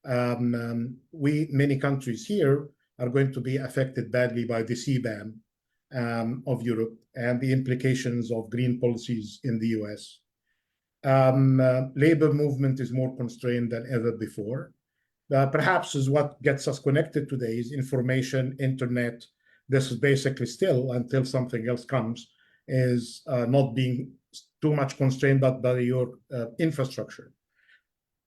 Many countries here are going to be affected badly by the CBAM of Europe and the implications of green policies in the US. Labor movement is more constrained than ever before. Perhaps is what gets us connected today is information, internet. This is basically still, until something else comes, is not being too much constrained by your infrastructure.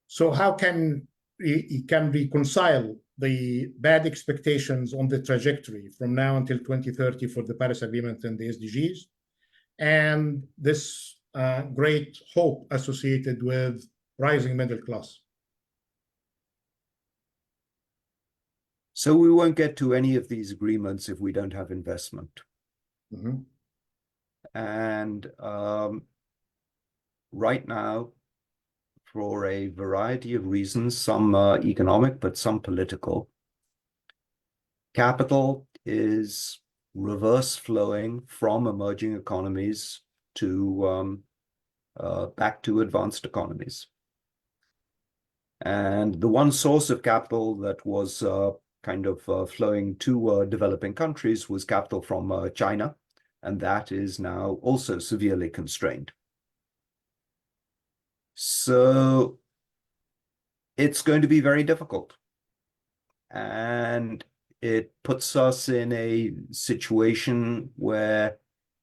So how can we reconcile the bad expectations on the trajectory from now until 2030 for the Paris Agreement and the SDGs, and this great hope associated with rising middle class?
So we won't get to any of these agreements if we don't have investment.
Mm-hmm.
And right now, for a variety of reasons, some economic, but some political, capital is reverse flowing from emerging economies to back to advanced economies. And the one source of capital that was kind of flowing to developing countries was capital from China, and that is now also severely constrained. So it's going to be very difficult. And it puts us in a situation where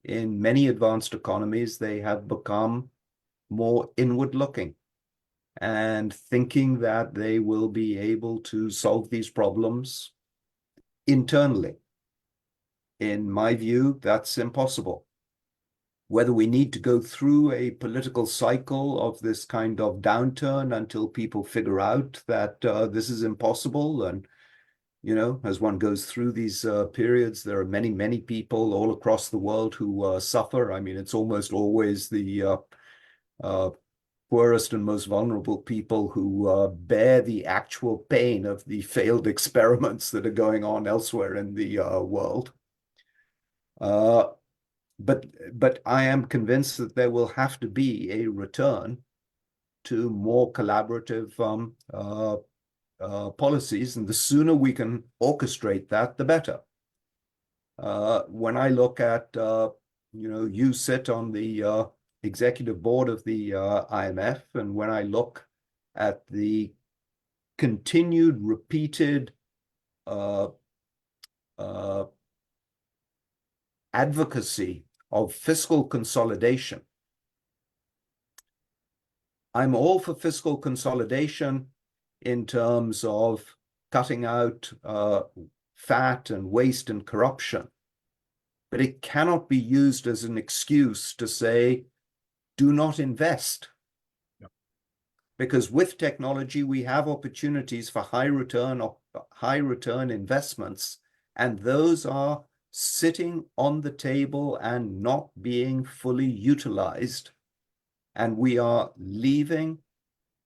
in many advanced economies, they have become more inward looking and thinking that they will be able to solve these problems internally. In my view, that's impossible. Whether we need to go through a political cycle of this kind of downturn until people figure out that this is impossible. And, you know, as one goes through these periods, there are many, many people all across the world who suffer. I mean, it's almost always the poorest and most vulnerable people who bear the actual pain of the failed experiments that are going on elsewhere in the world. But I am convinced that there will have to be a return to more collaborative policies, and the sooner we can orchestrate that, the better. When I look at, you know, you sit on the executive board of the IMF, and when I look at the continued, repeated advocacy of fiscal consolidation, I'm all for fiscal consolidation in terms of cutting out fat and waste and corruption, but it cannot be used as an excuse to say, do not invest. No. Because with technology, we have opportunities for high return investments, and those are sitting on the table and not being fully utilized. And we are leaving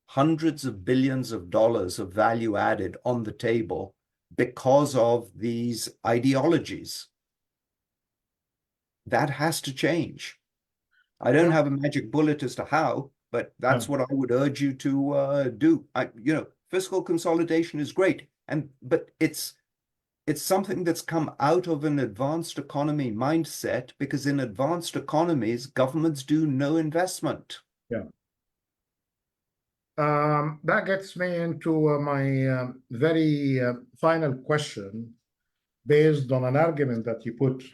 hundreds of billions of dollars of value added on the table because of these ideologies. That has to change. I don't have a magic bullet as to how, but that's what I would urge you to do. You know, fiscal consolidation is great, but it's something that's come out of an advanced economy mindset, because in advanced economies, governments do no investment.
Yeah. That gets me into my very final question, based on an argument that you put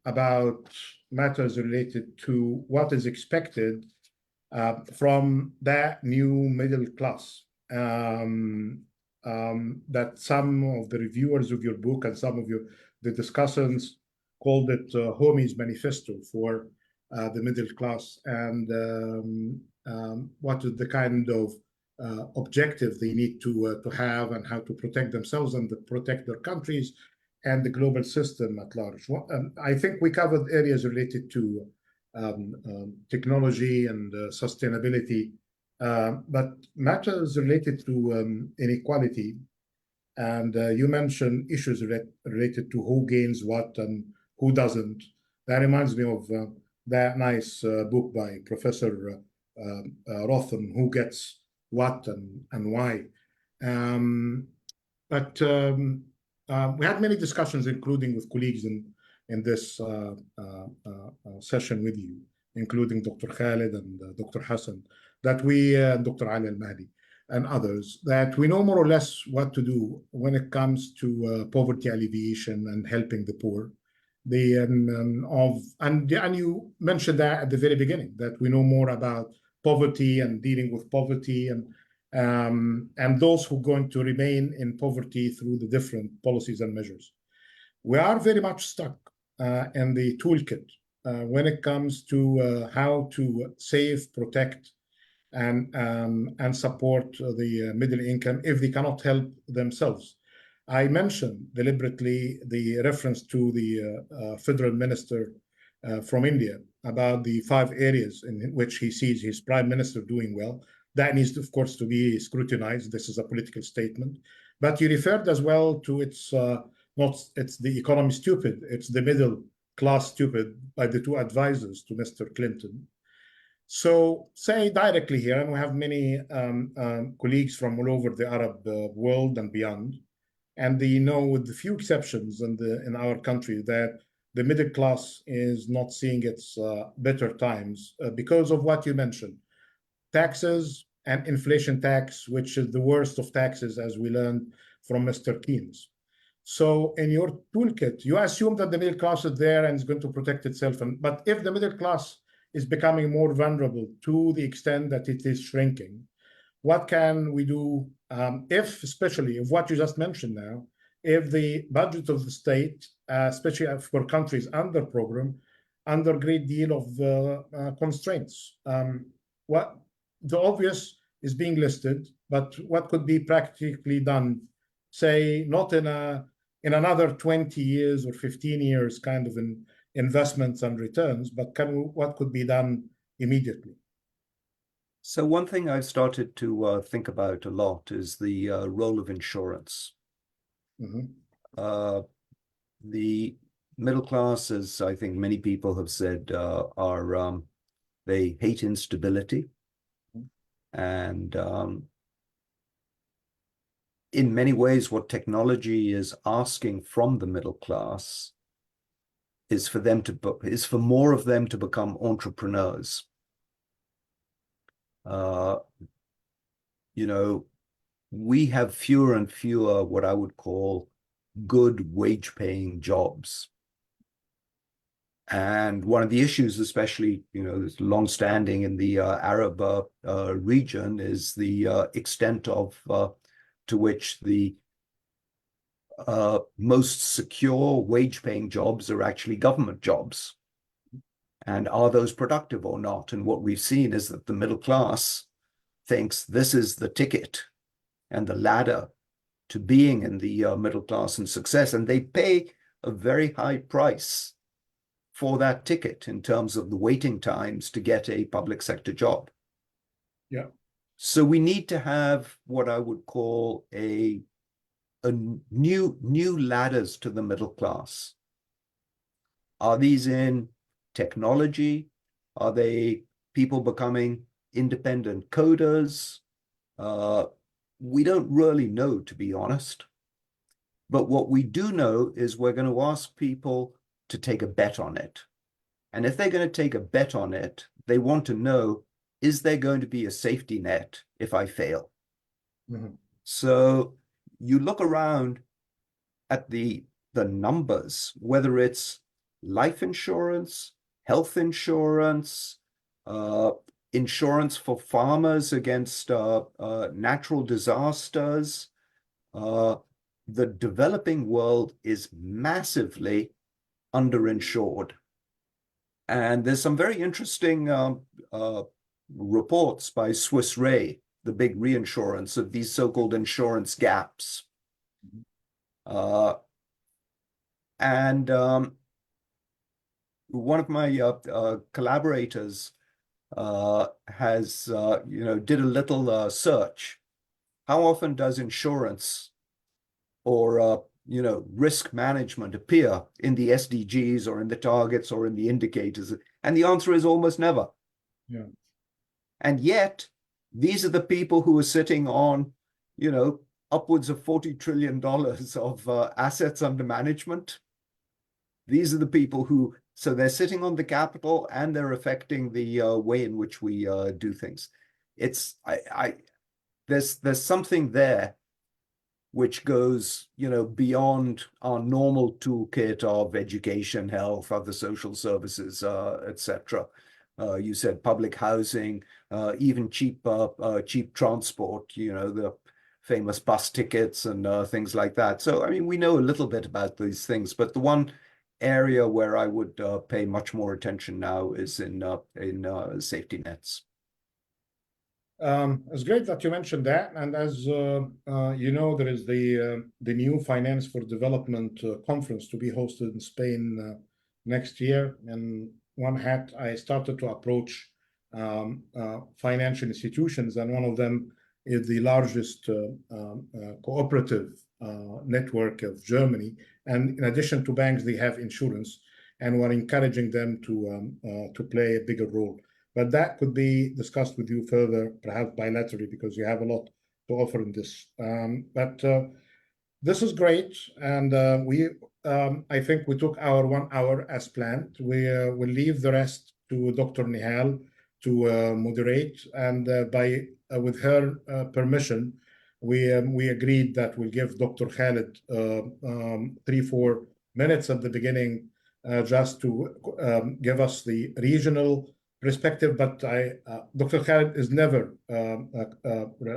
about matters related to what is expected from that new middle class. That some of the reviewers of your book and some of the discussants called it Homi's manifesto for the middle class, and what is the kind of objective they need to have, and how to protect themselves and to protect their countries and the global system at large. I think we covered areas related to technology and sustainability, but matters related to inequality, and you mentioned issues related to who gains what and who doesn't. That reminds me of that nice book by Professor Rotham, Who Gets What and Why. But we had many discussions, including with colleagues in this session with you, including Dr. Khalid and Dr. Hassan, that we, Dr. Ali Al-Mahdi, and others, that we know more or less what to do when it comes to poverty alleviation and helping the poor. And you mentioned that at the very beginning, that we know more about poverty and dealing with poverty, and those who are going to remain in poverty through the different policies and measures. We are very much stuck in the toolkit when it comes to how to save, protect, and support the middle income if they cannot help themselves. I mentioned deliberately the reference to the federal minister from India about the 5 areas in which he sees his prime minister doing well. That needs, of course, to be scrutinized. This is a political statement. But you referred as well to its not it's the economy stupid, it's the middle class stupid by the two advisors to Mr. Clinton. So say directly here, and we have many colleagues from all over the Arab world and beyond, and they know, with the few exceptions in our country, that the middle class is not seeing its better times because of what you mentioned, taxes and inflation tax, which is the worst of taxes, as we learned from Mr. Keynes. So in your toolkit, you assume that the middle class is there and is going to protect itself. But if the middle class is becoming more vulnerable to the extent that it is shrinking, what can we do especially if what you just mentioned now, if the budget of the state, especially for countries under program, under a great deal of constraints? What the obvious is being listed, but what could be practically done, say, not in another 20 years or 15 years kind of investments and returns, but what could be done immediately?
So one thing I've started to think about a lot is the role of insurance.
Mm-hmm.
The middle class, as I think many people have said, they hate instability. And in many ways, what technology is asking from the middle class is for more of them to become entrepreneurs. We have fewer and fewer what I would call good wage-paying jobs. And one of the issues, especially, long-standing in the Arab region, is the extent to which the most secure wage-paying jobs are actually government jobs. And are those productive or not? And what we've seen is that the middle class thinks this is the ticket and the ladder to being in the middle class and success. And they pay a very high price for that ticket in terms of the waiting times to get a public sector job.
Yeah.
So we need to have what I would call a new ladders to the middle class. Are these in technology? Are they people becoming independent coders? We don't really know, to be honest. But what we do know is we're going to ask people to take a bet on it. And if they're going to take a bet on it, they want to know, is there going to be a safety net if I fail?
Mm-hmm.
So you look around at the numbers, whether it's life insurance, health insurance, insurance for farmers against natural disasters. The developing world is massively underinsured. And there's some very interesting reports by Swiss Re, the big reinsurance, of these so-called insurance gaps. And one of my collaborators has, did a little search. How often does insurance or, risk management appear in the SDGs or in the targets or in the indicators? And the answer is almost never.
Yeah.
And yet, these are the people who are sitting on, upwards of $40 trillion of assets under management. These are the people who, so they're sitting on the capital and they're affecting the way in which we do things. There's something there which goes, beyond our normal toolkit of education, health, other social services, etc. You said public housing, even cheap transport, the famous bus tickets and things like that. So, I mean, we know a little bit about these things, but the one area where I would pay much more attention now is in safety nets.
It's great that you mentioned that, and as there is the new Finance for Development conference to be hosted in Spain next year. And one hat, I started to approach financial institutions, and one of them is the largest cooperative network of Germany, And in addition to banks, they have insurance, and we're encouraging them to play a bigger role. But that could be discussed with you further, perhaps bilaterally, because you have a lot to offer in this. But this is great, and I think we took our 1 hour as planned. We will leave the rest to Dr. Nihal to moderate, and with her permission, we agreed that we'll give Dr. Khalid 3-4 minutes at the beginning just to give us the regional perspective. But Dr. Khalid is never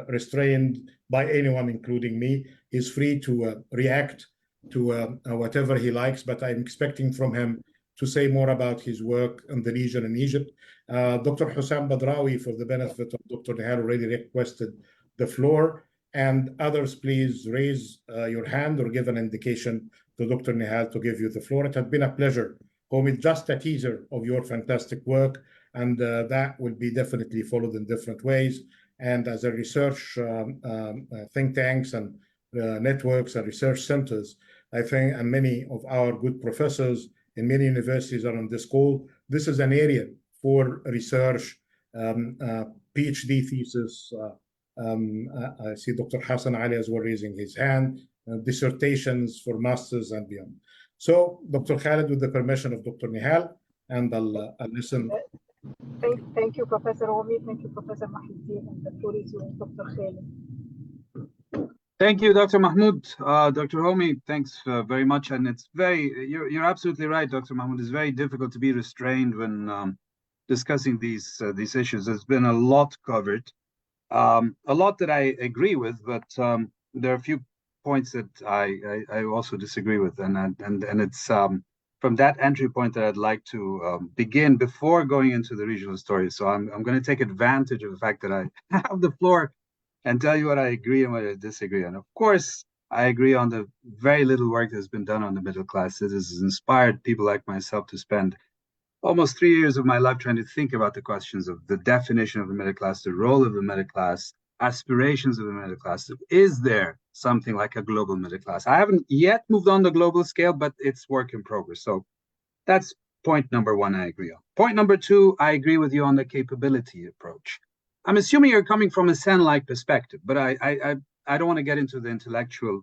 restrained by anyone, including me. He's free to react to whatever he likes, but I'm expecting from him to say more about his work in the region in Egypt. Dr. Hussam Badrawi, for the benefit of Dr. Nihal, already requested the floor. And others, please raise your hand or give an indication to Dr. Nihal to give you the floor. It has been a pleasure. Homi, just a teaser of your fantastic work, and that will be definitely followed in different ways. And as a research think tanks and networks and research centers, I think, and many of our good professors in many universities are on this call, this is an area for research, PhD thesis. I see Dr. Hassan Ali as well raising his hand, dissertations for masters and beyond. So, Dr. Khalid, with the permission of Dr. Nihal, and I'll listen.
Thank you, Professor Homi. Thank you, Professor Mohieldin. And the floor is yours, Dr. Khalid.
Thank you, Dr. Mahmoud. Dr. Homi, thanks very much. And it's you're absolutely right, Dr. Mahmoud. It's very difficult to be restrained when discussing these issues. There's been a lot covered. A lot that I agree with, but there are a few points that I also disagree with, and it's from that entry point that I'd like to begin before going into the regional story. So I'm going to take advantage of the fact that I have the floor and tell you what I agree and what I disagree on. Of course, I agree on the very little work that's been done on the middle class. It has inspired people like myself to spend almost 3 years of my life trying to think about the questions of the definition of the middle class, the role of the middle class, aspirations of the middle class. Is there something like a global middle class? I haven't yet moved on the global scale, but it's work in progress. So that's point number one I agree on. Point number two, I agree with you on the capability approach. I'm assuming you're coming from a Sen-like perspective, but I don't want to get into the intellectual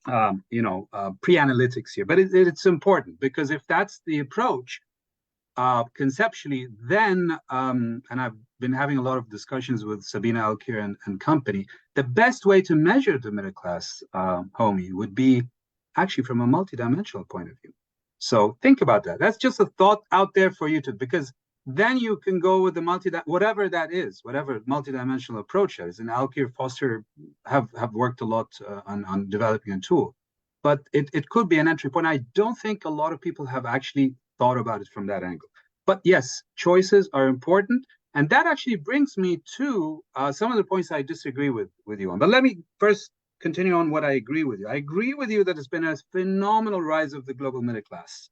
pre-analytics here, but it's important, because if that's the approach, conceptually, then, and I've been having a lot of discussions with Sabina Al-Kir and company, the best way to measure the middle class, Homi, would be actually from a multidimensional point of view. So think about that. That's just a thought out there for you because then you can go with the whatever that is, whatever multidimensional approach that is. And Al-Kir Foster have worked a lot on developing a tool. But it could be an entry point. I don't think a lot of people have actually thought about it from that angle. But yes, choices are important. And that actually brings me to some of the points I disagree with you on. But let me first continue on what I agree with you. I agree with you that it's been a phenomenal rise of the global middle class.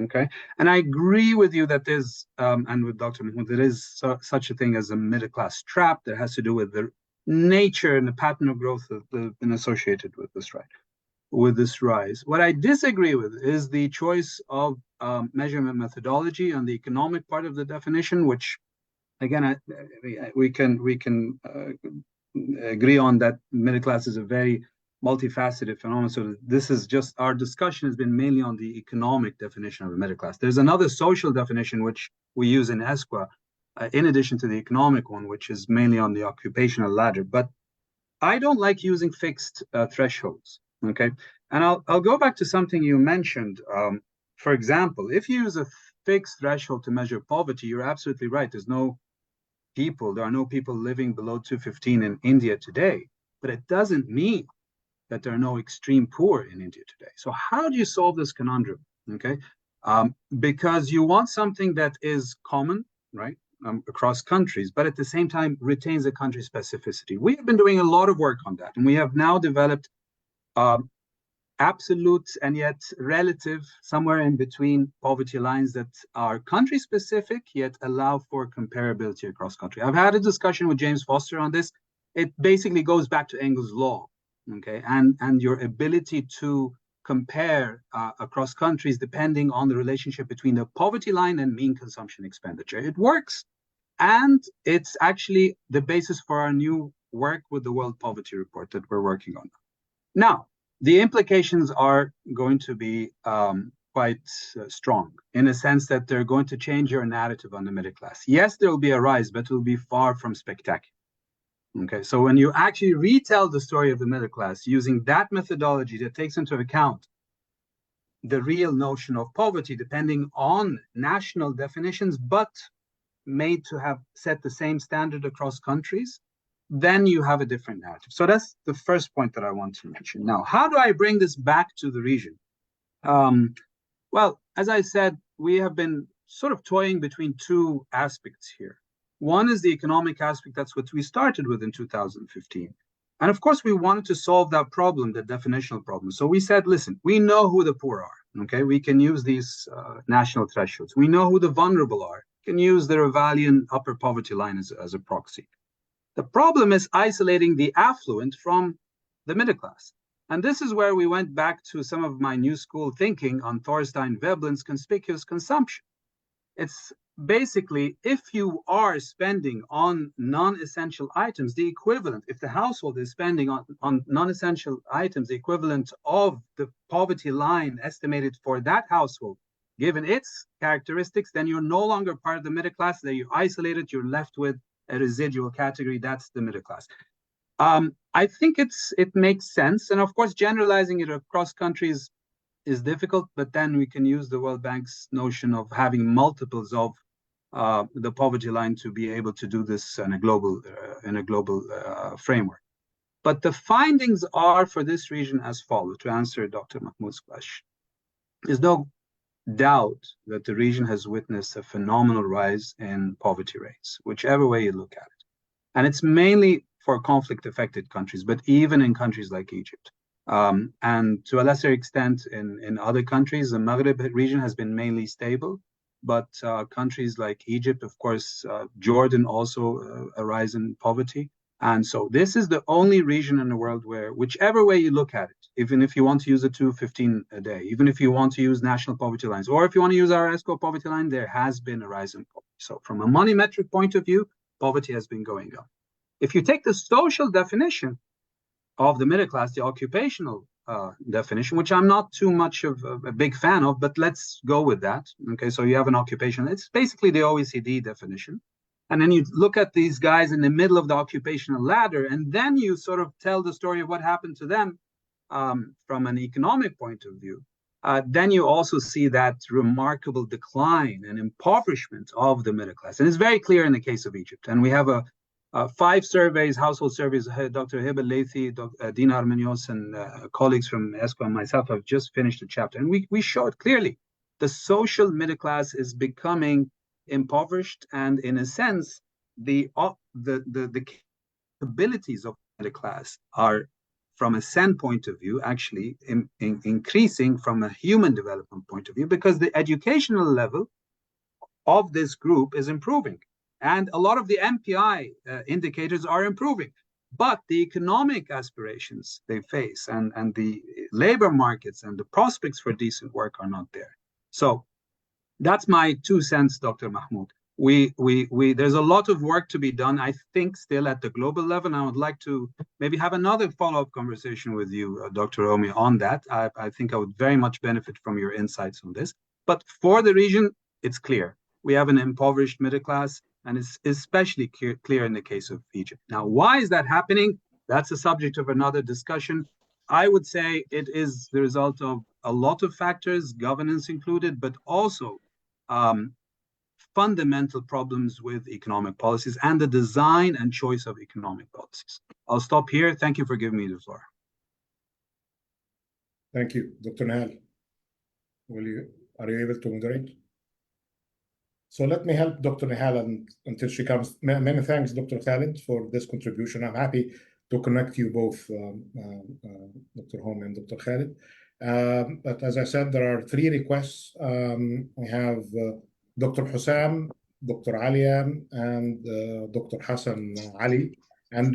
Okay. And I agree with you that there's, and with Dr. Mahmoud, there is such a thing as a middle class trap that has to do with the nature and the pattern of growth that have been associated with this, right? With this rise. What I disagree with is the choice of measurement methodology on the economic part of the definition, which, again, we can agree on that middle class is a very multifaceted phenomenon. So this is just, our discussion has been mainly on the economic definition of the middle class. There's another social definition which we use in ESQA, in addition to the economic one, which is mainly on the occupational ladder. But I don't like using fixed thresholds. Okay, and I'll go back to something you mentioned. For example, if you use a fixed threshold to measure poverty, you're absolutely right. There are no people living below 215 in India today, but it doesn't mean that there are no extreme poor in India today. So how do you solve this conundrum? Okay, because you want something that is common, right, across countries, but at the same time retains a country specificity. We have been doing a lot of work on that, and we have now developed absolute and yet relative, somewhere in between poverty lines that are country specific, yet allow for comparability across country. I've had a discussion with James Foster on this. It basically goes back to Engels' law, okay, and your ability to compare across countries depending on the relationship between the poverty line and mean consumption expenditure. It works, and it's actually the basis for our new work with the World Poverty Report that we're working on. Now, the implications are going to be quite strong, in a sense that they're going to change your narrative on the middle class. Yes, there will be a rise, but it will be far from spectacular. Okay, so when you actually retell the story of the middle class using that methodology that takes into account the real notion of poverty, depending on national definitions, but made to have set the same standard across countries, then you have a different narrative. So that's the first point that I want to mention. Now, how do I bring this back to the region? Well, as I said, we have been sort of toying between two aspects here. One is the economic aspect. That's what we started with in 2015. And of course, we wanted to solve that problem, the definitional problem. So we said, listen, we know who the poor are, okay? We can use these national thresholds. We know who the vulnerable are. We can use the Revalian upper poverty line as a proxy. The problem is isolating the affluent from the middle class. And this is where we went back to some of my new school thinking on Thorstein Veblen's conspicuous consumption. It's basically, if you are spending on non-essential items, the equivalent, if the household is spending on non-essential items, the equivalent of the poverty line estimated for that household, given its characteristics, then you're no longer part of the middle class, then you're isolated, you're left with a residual category, that's the middle class. I think it makes sense. And of course, generalizing it across countries is difficult, but then we can use the World Bank's notion of having multiples of the poverty line to be able to do this in a global framework. But the findings are for this region as follows, to answer Dr. Mahmoud's question. There's no doubt that the region has witnessed a phenomenal rise in poverty rates, whichever way you look at it. And it's mainly for conflict-affected countries, but even in countries like Egypt. And to a lesser extent in other countries, the Maghreb region has been mainly stable, but countries like Egypt, of course, Jordan also a rise in poverty. And so this is the only region in the world where, whichever way you look at it, even if you want to use the 215 a day, even if you want to use national poverty lines, or if you want to use our ESCO poverty line, there has been a rise in poverty. So from a money metric point of view, poverty has been going up. If you take the social definition of the middle class, the occupational definition, which I'm not too much of a big fan of, but let's go with that. Okay, so you have an occupation. It's basically the OECD definition. And then you look at these guys in the middle of the occupational ladder, and then you sort of tell the story of what happened to them from an economic point of view. Then you also see that remarkable decline and impoverishment of the middle class. And it's very clear in the case of Egypt. And we have 5 surveys, household surveys. Dr. Hib Al-Laythi, Dina Armenios, and colleagues from ESCO and myself have just finished a chapter. And we showed clearly the social middle class is becoming impoverished, and in a sense, the capabilities of the middle class are, from a SEN point of view, actually increasing from a human development point of view, because the educational level of this group is improving. And a lot of the MPI indicators are improving. But the economic aspirations they face and the labor markets and the prospects for decent work are not there. So that's my 2 cents, Dr. Mahmoud. There's a lot of work to be done, I think, still at the global level. And I would like to maybe have another follow-up conversation with you, Dr. Homi, on that. I think I would very much benefit from your insights on this. But for the region, it's clear. We have an impoverished middle class, and it's especially clear in the case of Egypt. Now, why is that happening? That's the subject of another discussion. I would say it is the result of a lot of factors, governance included, but also fundamental problems with economic policies and the design and choice of economic policies. I'll stop here. Thank you for giving me the floor.
Thank you. Dr. Nahal, are you able to moderate? So let me help Dr. Nahal until she comes. Many thanks, Dr. Khalid, for this contribution. I'm happy to connect you both, Dr. Homi and Dr. Khalid. But as I said, there are 3 requests. We have Dr. Hussam, Dr. Alia, and Dr. Hassan Ali. And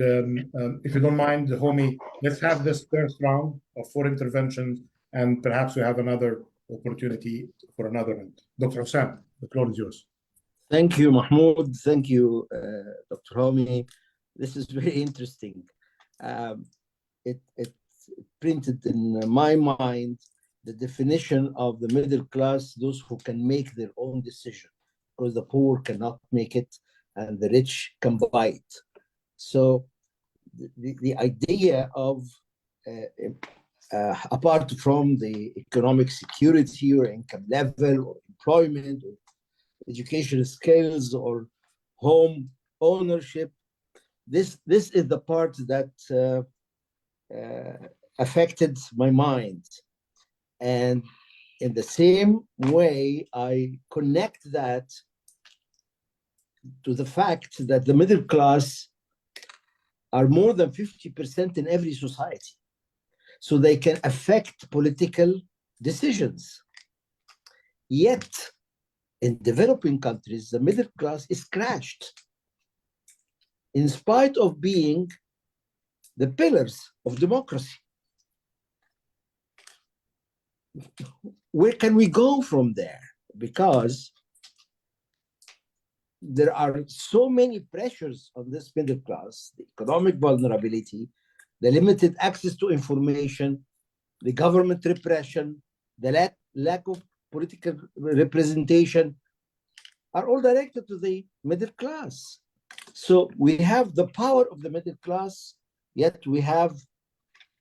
if you don't mind, Homi, let's have this first round of 4 interventions, and perhaps we have another opportunity for another round. Dr. Hussain, the floor is yours.
Thank you, Mahmoud. Thank you, Dr. Homi. This is very interesting. It printed in my mind the definition of the middle class, those who can make their own decision, because the poor cannot make it and the rich can buy it. So the idea of, apart from the economic security or income level or employment or education skills or home ownership, this is the part that affected my mind. And in the same way, I connect that to the fact that the middle class are more than 50% in every society. So they can affect political decisions. Yet, in developing countries, the middle class is crashed, in spite of being the pillars of democracy. Where can we go from there? Because there are so many pressures on this middle class: the economic vulnerability, the limited access to information, the government repression, the lack of political representation, are all directed to the middle class. So we have the power of the middle class, yet we have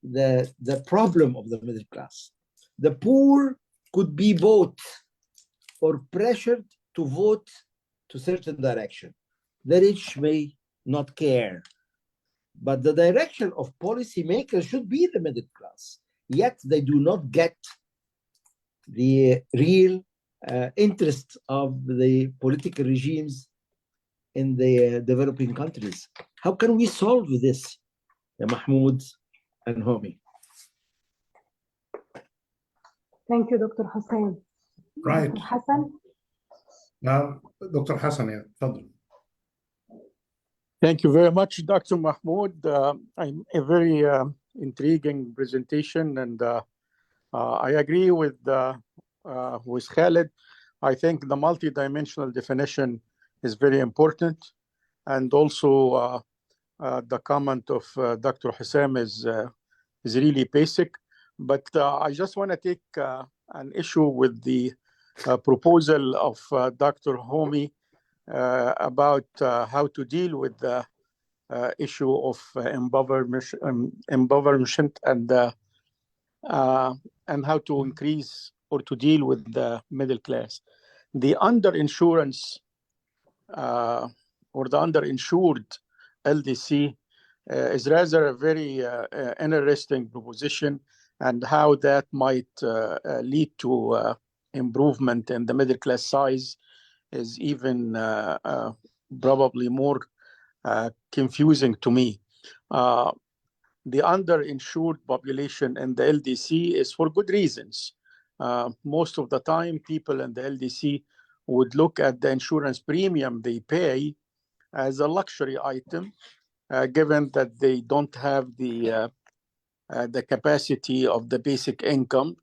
the problem of the middle class. The poor could be bought or pressured to vote to certain direction. The rich may not care, but the direction of policymakers should be the middle class. Yet they do not get the real interest of the political regimes in the developing countries. How can we solve this, Mahmoud and Homi?
Thank you, Dr. Hussain.
Right.
Dr. Hassan?
Now, Dr. Hassan, yeah, تفضل.
Thank you very much, Dr. Mahmoud. A very intriguing presentation, and I agree with Khaled. I think the multidimensional definition is very important, and also the comment of Dr. Hussain is really basic. But I just want to take an issue with the proposal of Dr. Homi about how to deal with the issue of empowerment and how to increase or to deal with the middle class. The underinsurance or the underinsured LDC is rather a very interesting proposition, and how that might lead to improvement in the middle class size is even probably more confusing to me. The underinsured population in the LDC is for good reasons. Most of the time, people in the LDC would look at the insurance premium they pay as a luxury item, given that they don't have the capacity of the basic income.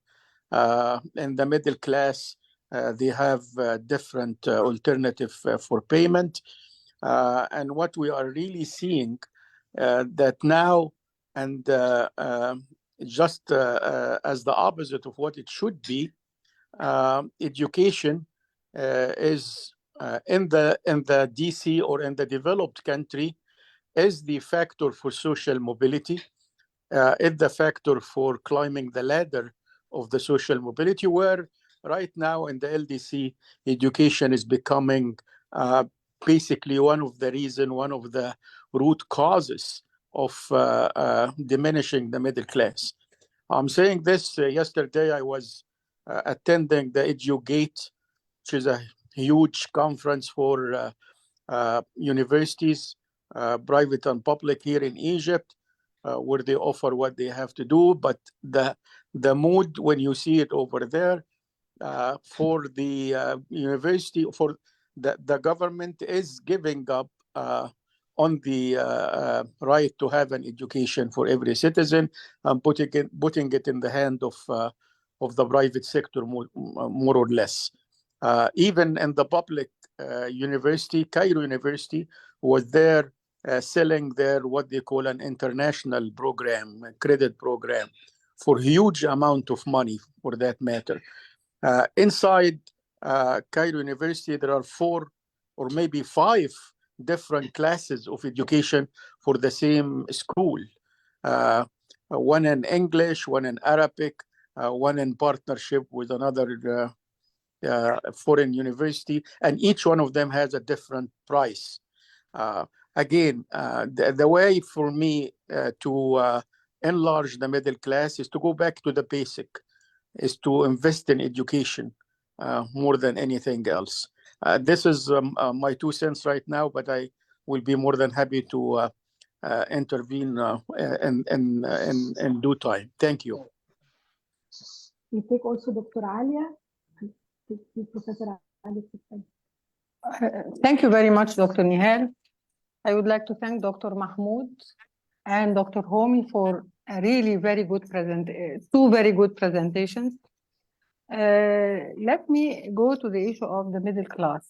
In the middle class, they have different alternative for payment. And what we are really seeing that now, and just as the opposite of what it should be, education is in the DC or in the developed country is the factor for social mobility. Is the factor for climbing the ladder of the social mobility, where right now in the LDC, education is becoming basically one of the root causes of diminishing the middle class. I'm saying this, yesterday I was attending the EduGate, which is a huge conference for universities, private and public here in Egypt, where they offer what they have to do. But the mood when you see it over there for the university, for the government is giving up on the right to have an education for every citizen and putting it in the hand of of the private sector, more or less. Even in the public university, Cairo University was there selling their what they call an international program, a credit program, for huge amount of money, for that matter. Inside Cairo University, there are 4 or maybe 5 different classes of education for the same school. One in English, one in Arabic, one in partnership with another foreign university, and each one of them has a different price. Again, the way for me to enlarge the middle class is to go back to the basic, is to invest in education more than anything else. This is my 2 cents right now, but I will be more than happy to intervene in due time. Thank you.
We take also Dr. Alia, Professor Ali.
Thank you very much, Dr. Nihal. I would like to thank Dr. Mahmoud and Dr. Homi for a really very good 2 very good presentations. Let me go to the issue of the middle class.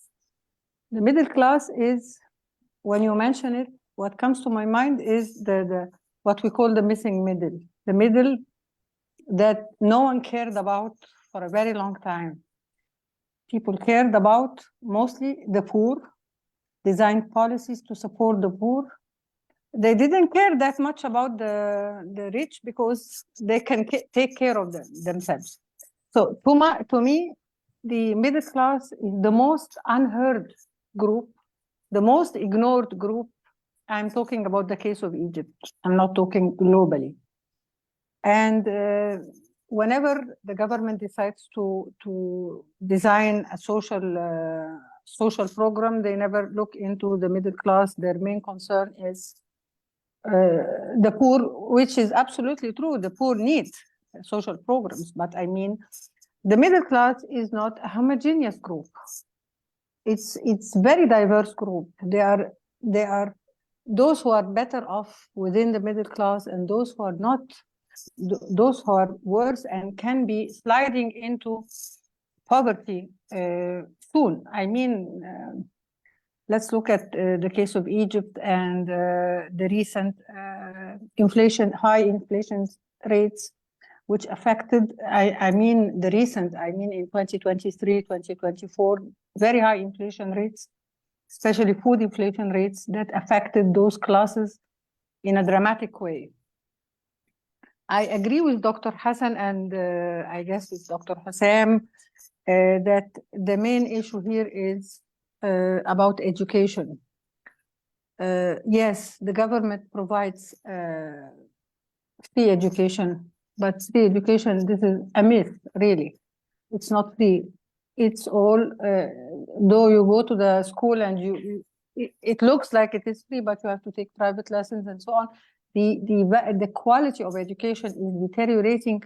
The middle class is, when you mention it, what comes to my mind is what we call the missing middle, the middle that no one cared about for a very long time. People cared about mostly the poor, designed policies to support the poor. They didn't care that much about the rich because they can take care of themselves. So to me, the middle class is the most unheard group, the most ignored group. I'm talking about the case of Egypt. I'm not talking globally. And whenever the government decides to design a social program, they never look into the middle class. Their main concern is the poor, which is absolutely true. The poor need social programs, but I mean, the middle class is not a homogeneous group. It's very diverse group. They are those who are better off within the middle class and those who are not, those who are worse and can be sliding into poverty soon. I mean, let's look at the case of Egypt and the recent high inflation rates, which affected, I mean in 2023, 2024, very high inflation rates, especially food inflation rates that affected those classes in a dramatic way. I agree with Dr. Hassan and I guess with Dr. Hussam that the main issue here is about education. Yes, the government provides free education, but free education, this is a myth, really. It's not free. It's all, though you go to the school and it looks like it is free, but you have to take private lessons and so on. The quality of education is deteriorating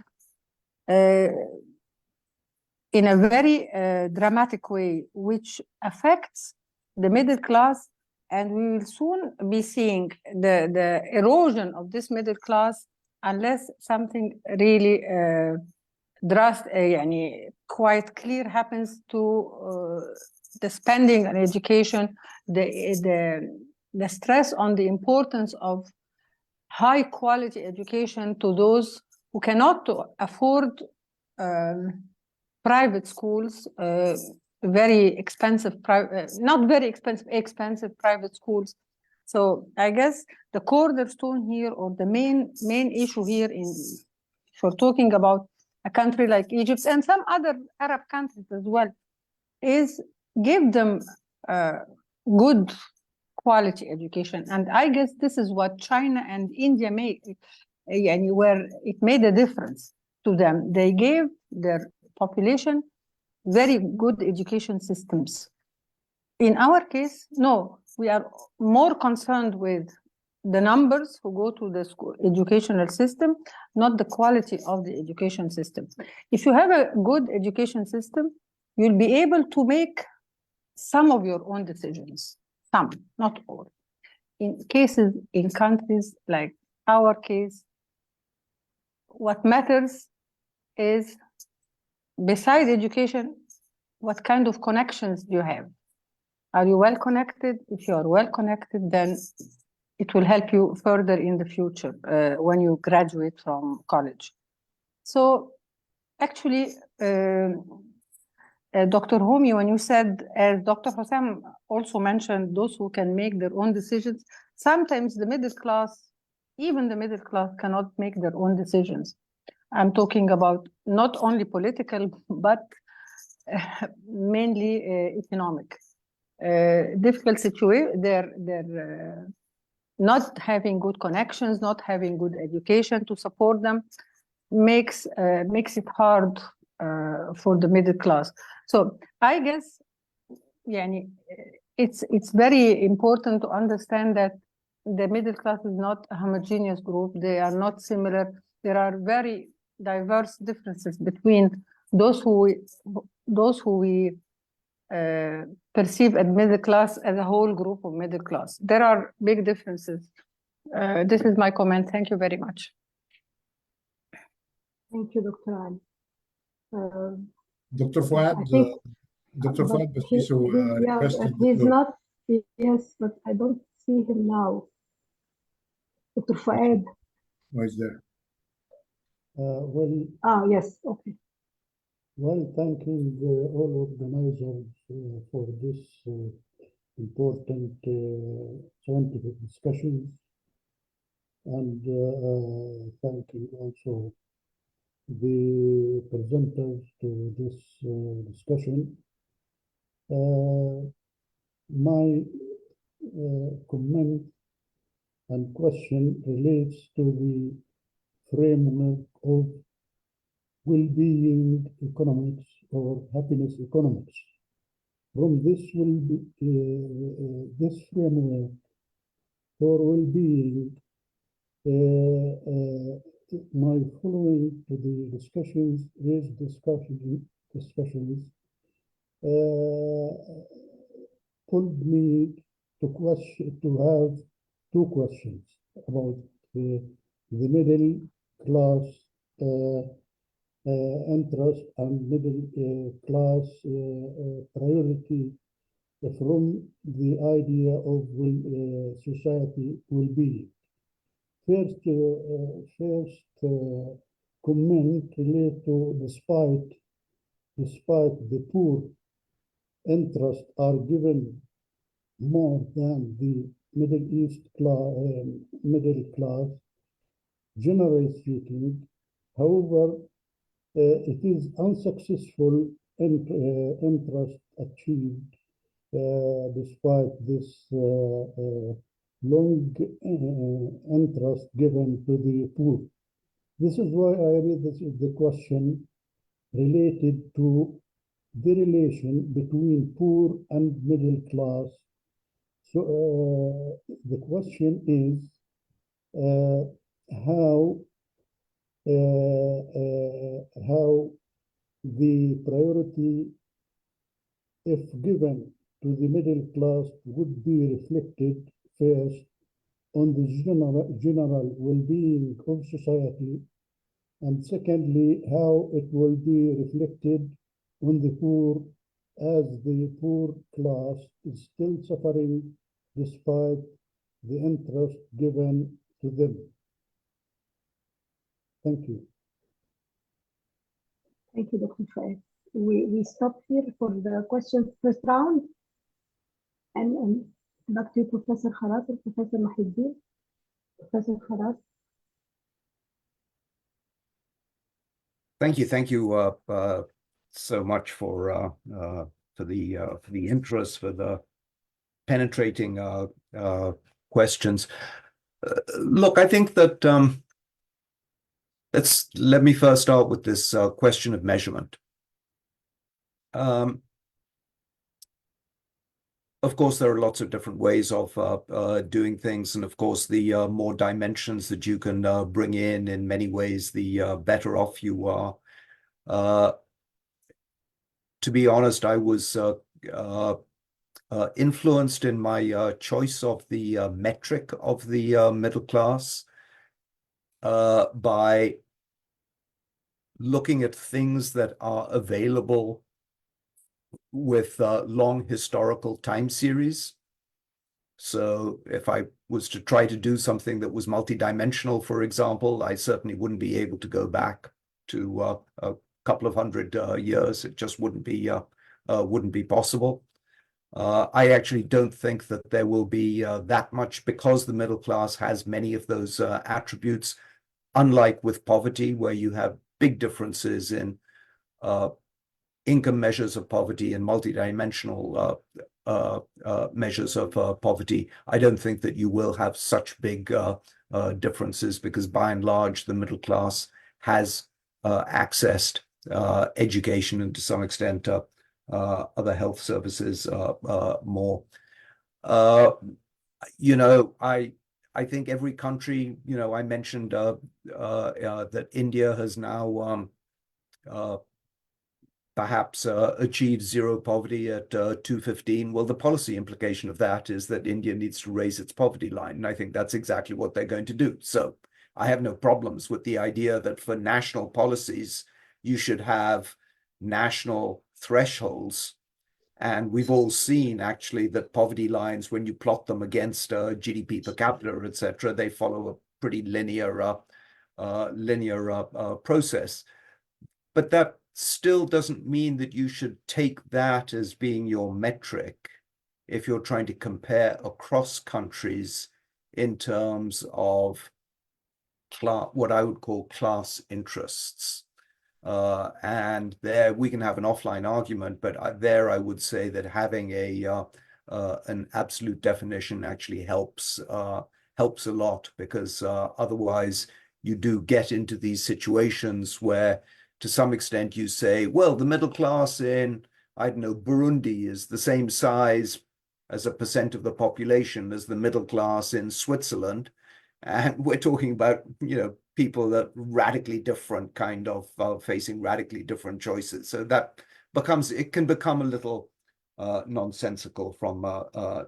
in a very dramatic way, which affects the middle class, and we will soon be seeing the erosion of this middle class unless something really quite clear happens to the spending on education, the stress on the importance of high quality education to those who cannot afford private schools, very expensive, not very expensive, expensive private schools. So I guess the cornerstone here, or the main issue here for talking about a country like Egypt and some other Arab countries as well, is give them good quality education. And I guess this is what China and India made, where it made a difference to them. They gave their population very good education systems. In our case, no, we are more concerned with the numbers who go to the school educational system, not the quality of the education system. If you have a good education system, you'll be able to make some of your own decisions, some, not all. In countries like our case, what matters is beside education, what kind of connections do you have? Are you well connected? If you are well connected, then it will help you further in the future when you graduate from college. So actually, Dr. Homi, when you said, as Dr. Hossam also mentioned, those who can make their own decisions, sometimes the middle class, even the middle class, cannot make their own decisions. I'm talking about not only political, but mainly economic. Difficult situation, they're not having good connections, not having good education to support them, makes it hard for the middle class. So I guess, yani, it's very important to understand that the middle class is not a homogeneous group. They are not similar. There are very diverse differences between those who we perceive as middle class as a whole group of middle class. There are big differences. This is my comment. Thank you very much.
Thank you, Dr. Ali.
Dr. Fouad,
I think,
Dr. Fouad Bastiso
yeah,
requested the
he's
floor.
not, yes, but I don't see him now. Dr. Fouad.
Who is there?
Yes, okay.
Well, thanking all organizers for this important scientific discussions, and thanking also the presenters to this discussion. My comment and question relates to the framework of well-being economics or happiness economics. From this this framework for well-being, my following to the discussions pulled me to have two questions about the middle class interest and middle class priority from the idea of society well-being. First comment relate to despite the poor interest are given more than the middle class, generally speaking. However, it is unsuccessful interest achieved despite this long interest given to the poor. This is why I read the question related to the relation between poor and middle class. So the question is how the priority, if given to the middle class, would be reflected first on the general well-being of society, and secondly, how it will be reflected on the poor, as the poor class is still suffering despite the interest given to them. Thank you.
Thank you, Dr. Fouad. We stop here for the questions first round. And back to you, Professor Kharas and Professor Mohieldin. Professor Kharas.
Thank you so much for the interest, for the penetrating questions. Look, I think that let me first start with this question of measurement. Of course, there are lots of different ways of doing things, and of course, the more dimensions that you can bring in many ways, the better off you are. To be honest, I was influenced in my choice of the metric of the middle class by looking at things that are available with long historical time series. So if I was to try to do something that was multidimensional, for example, I certainly wouldn't be able to go back to a couple of hundred years. It just wouldn't be possible. I actually don't think that there will be that much, because the middle class has many of those attributes, unlike with poverty, where you have big differences in income measures of poverty and multidimensional measures of poverty. I don't think that you will have such big differences, because by and large, the middle class has accessed education and to some extent other health services more. I think every country, I mentioned that India has now perhaps achieved zero poverty at 215. Well, the policy implication of that is that India needs to raise its poverty line, and I think that's exactly what they're going to do. So I have no problems with the idea that for national policies, you should have national thresholds. And we've all seen actually that poverty lines, when you plot them against GDP per capita, etc., they follow a pretty linear process. But that still doesn't mean that you should take that as being your metric if you're trying to compare across countries in terms of what I would call class interests. And there we can have an offline argument, but there I would say that having an absolute definition actually helps a lot, because otherwise you do get into these situations where to some extent you say, well, the middle class in, I don't know, Burundi is the same size as a percent of the population as the middle class in Switzerland. And we're talking about, people that radically different kind of facing radically different choices. So it can become a little nonsensical from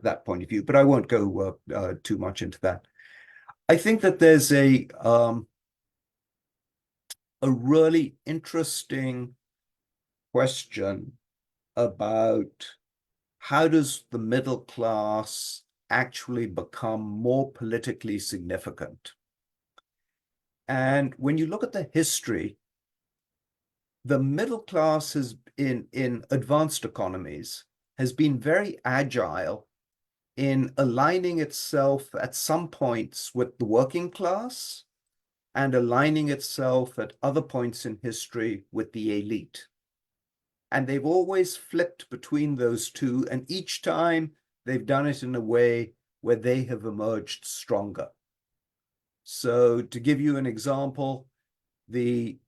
that point of view, but I won't go too much into that. I think that there's a really interesting question about how does the middle class actually become more politically significant. And when you look at the history, the middle class in advanced economies has been very agile in aligning itself at some points with the working class and aligning itself at other points in history with the elite. And they've always flipped between those two, and each time they've done it in a way where they have emerged stronger. So to give you an example, the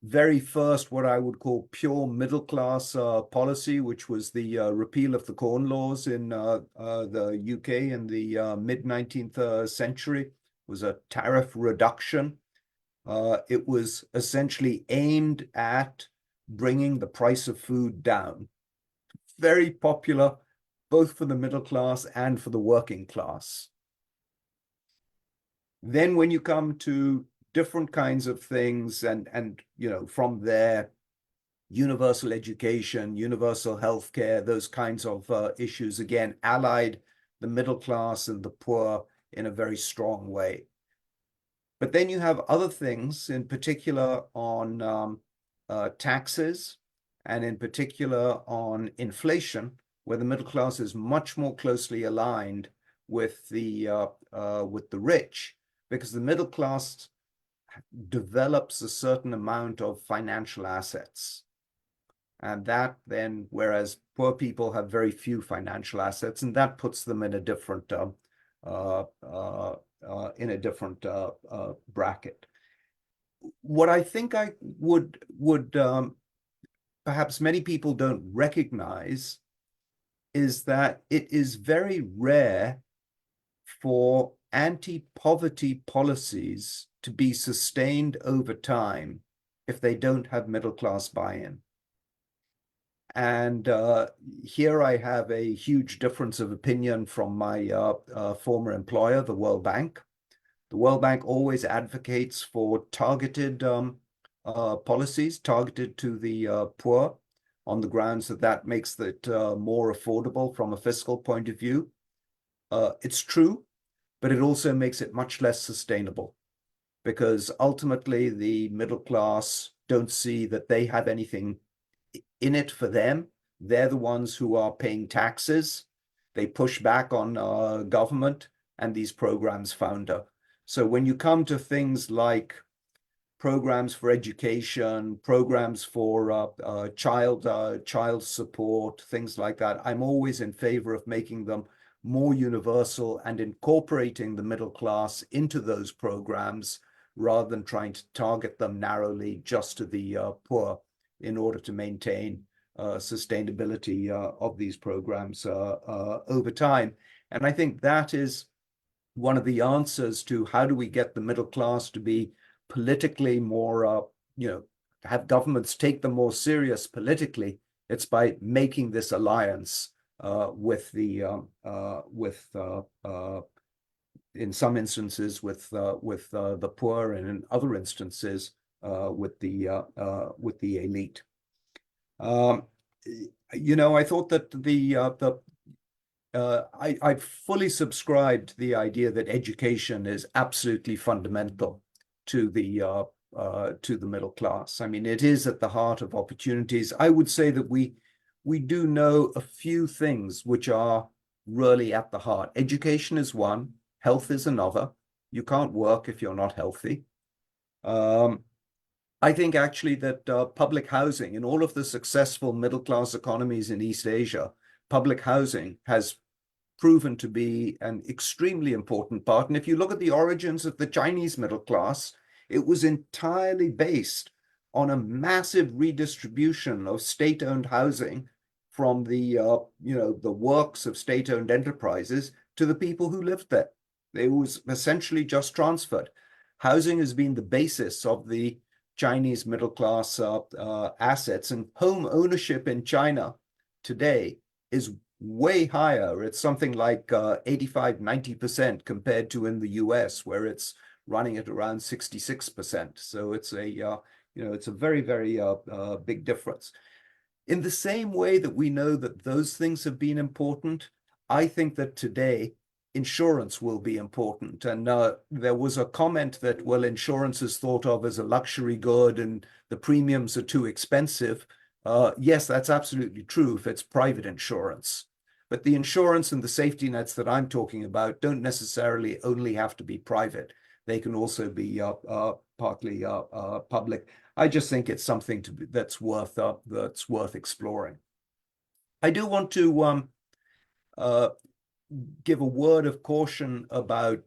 very first, what I would call pure middle class policy, which was the repeal of the Corn Laws in the UK in the mid-19th century, was a tariff reduction. It was essentially aimed at bringing the price of food down. Very popular, both for the middle class and for the working class. Then when you come to different kinds of things and from there, universal education, universal healthcare, those kinds of issues, again, allied the middle class and the poor in a very strong way. But then you have other things, in particular on taxes, and in particular on inflation, where the middle class is much more closely aligned with the rich, because the middle class develops a certain amount of financial assets. And that then, whereas poor people have very few financial assets, and that puts them in a different bracket. What I think I would perhaps many people don't recognize is that it is very rare for anti-poverty policies to be sustained over time if they don't have middle-class buy-in. And here I have a huge difference of opinion from my former employer, the World Bank. The World Bank always advocates for targeted policies targeted to the poor on the grounds that that makes it more affordable from a fiscal point of view. It's true, but it also makes it much less sustainable, because ultimately the middle class don't see that they have anything in it for them. They're the ones who are paying taxes. They push back on government, and these programs founder. So when you come to things like programs for education, programs for child support, things like that, I'm always in favor of making them more universal and incorporating the middle class into those programs, rather than trying to target them narrowly just to the poor in order to maintain sustainability of these programs over time. And I think that is one of the answers to how do we get the middle class to be politically more, have governments take them more serious politically. It's by making this alliance with in some instances with the poor, and in other instances with the elite. I thought that I fully subscribed to the idea that education is absolutely fundamental to the middle class. I mean, it is at the heart of opportunities. I would say that we do know a few things which are really at the heart. Education is one, health is another. You can't work if you're not healthy. I think actually that public housing, in all of the successful middle-class economies in East Asia, public housing has proven to be an extremely important part. And if you look at the origins of the Chinese middle class, it was entirely based on a massive redistribution of state-owned housing from the works of state-owned enterprises to the people who lived there. It was essentially just transferred. Housing has been the basis of the Chinese middle class assets, and home ownership in China today is way higher. It's something like 85-90% compared to in the US, where it's running at around 66%. So it's a very, very big difference. In the same way that we know that those things have been important, I think that today insurance will be important. And there was a comment that, well, insurance is thought of as a luxury good and the premiums are too expensive. Yes, that's absolutely true if it's private insurance. But the insurance and the safety nets that I'm talking about don't necessarily only have to be private. They can also be partly public. I just think it's something that's worth exploring. I do want to give a word of caution about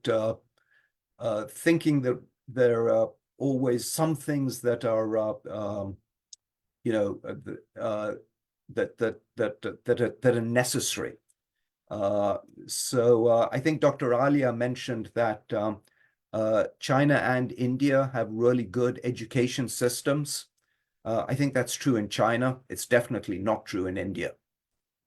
thinking that there are always some things that are that are necessary. So I think Dr. Alia mentioned that China and India have really good education systems. I think that's true in China. It's definitely not true in India.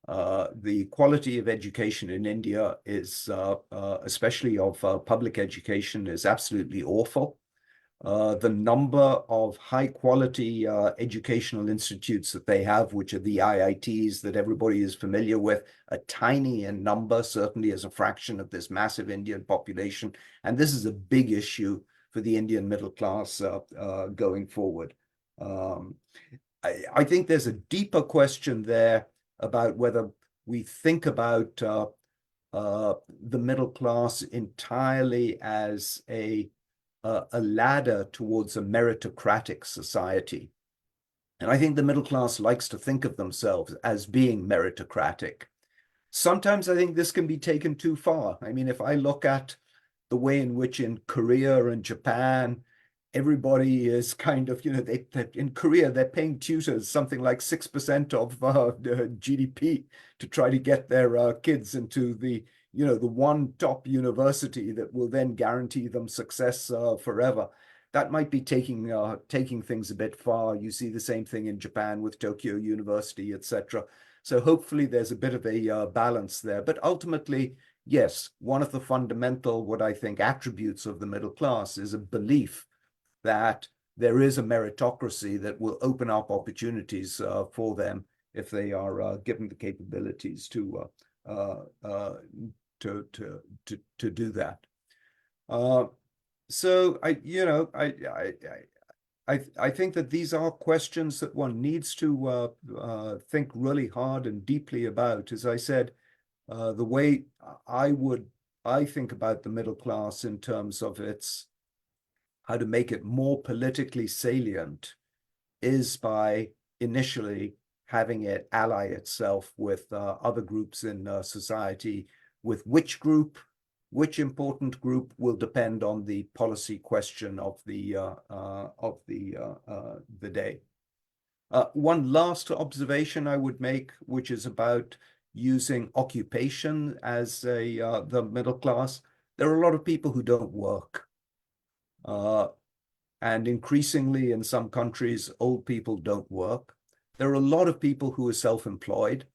The quality of education in India is, especially of public education, is absolutely awful. The number of high-quality educational institutes that they have, which are the IITs that everybody is familiar with, are tiny in number, certainly as a fraction of this massive Indian population. And this is a big issue for the Indian middle class going forward. I think there's a deeper question there about whether we think about the middle class entirely as a ladder towards a meritocratic society. And I think the middle class likes to think of themselves as being meritocratic. Sometimes I think this can be taken too far. I mean, if I look at the way in which in Korea and Japan, everybody is kind of, in Korea, they're paying tutors something like 6% of GDP to try to get their kids into the one top university that will then guarantee them success forever. That might be taking things a bit far. You see the same thing in Japan with Tokyo University, etc. So hopefully there's a bit of a balance there. But ultimately, yes, one of the fundamental, what I think, attributes of the middle class is a belief that there is a meritocracy that will open up opportunities for them if they are given the capabilities to do that. So I think that these are questions that one needs to think really hard and deeply about. As I said, the way I think about the middle class in terms of how to make it more politically salient is by initially having it ally itself with other groups in society, with which important group will depend on the policy question of the day. One last observation I would make, which is about using occupation as the middle class. There are a lot of people who don't work. And increasingly in some countries, old people don't work. There are a lot of people who are self-employed.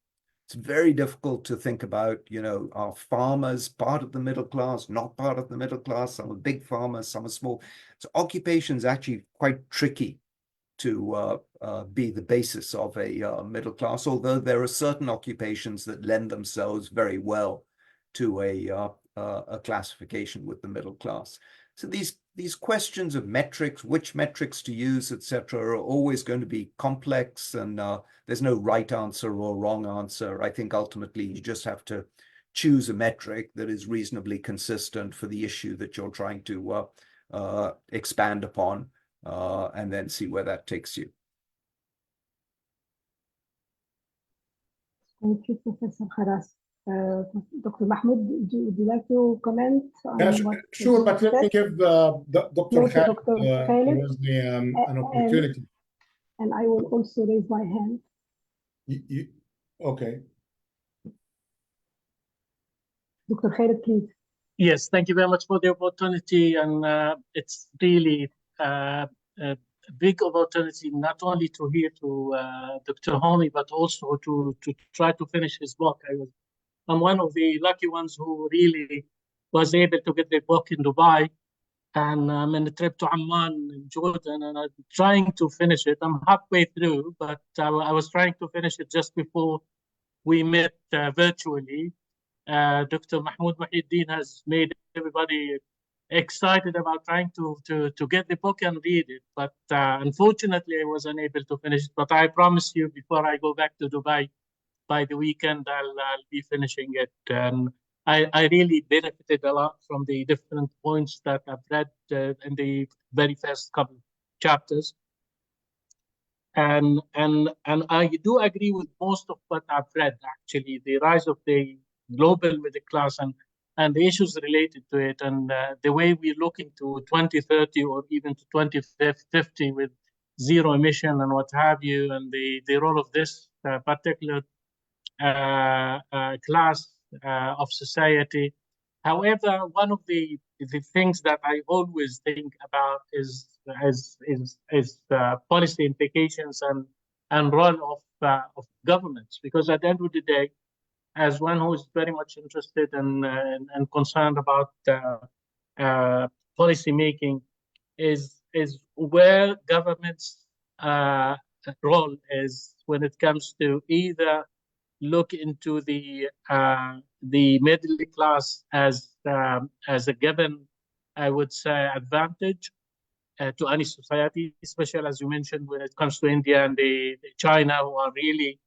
It's very difficult to think about, are farmers part of the middle class, not part of the middle class? Some are big farmers, some are small. So occupation is actually quite tricky to be the basis of a middle class, although there are certain occupations that lend themselves very well to a classification with the middle class. So these questions of metrics, which metrics to use, etc., are always going to be complex, and there's no right answer or wrong answer. I think ultimately you just have to choose a metric that is reasonably consistent for the issue that you're trying to expand upon, and then see where that takes you.
Thank you, Professor Kharas. Dr. Mahmoud, would you like to comment on what
sure, but let me give Dr. Khalid an opportunity.
And I will also raise my hand.
Okay.
Dr. Khalid, please.
Yes, thank you very much for the opportunity. And it's really a big opportunity, not only to hear to Dr. Homi, but also to try to finish his book. I'm one of the lucky ones who really was able to get the book in Dubai, and I'm in a trip to Amman in Jordan, and I'm trying to finish it. I'm halfway through, but I was trying to finish it just before we met virtually. Dr. Mahmoud Mohieldin has made everybody excited about trying to get the book and read it, but unfortunately I was unable to finish it. But I promise you, before I go back to Dubai, by the weekend, I'll be finishing it. And I really benefited a lot from the different points that I've read in the very first couple chapters. And I do agree with most of what I've read, actually, the rise of the global middle class and the issues related to it, and the way we're looking to 2030 or even to 2050 with zero emission and what have you, and the role of this particular class of society. However, one of the things that I always think about is policy implications and role of governments, because at the end of the day, as one who is very much interested and concerned about policy making, is where government's role is when it comes to either look into the middle class as a given, I would say, advantage to any society, especially as you mentioned when it comes to India and the China, who are really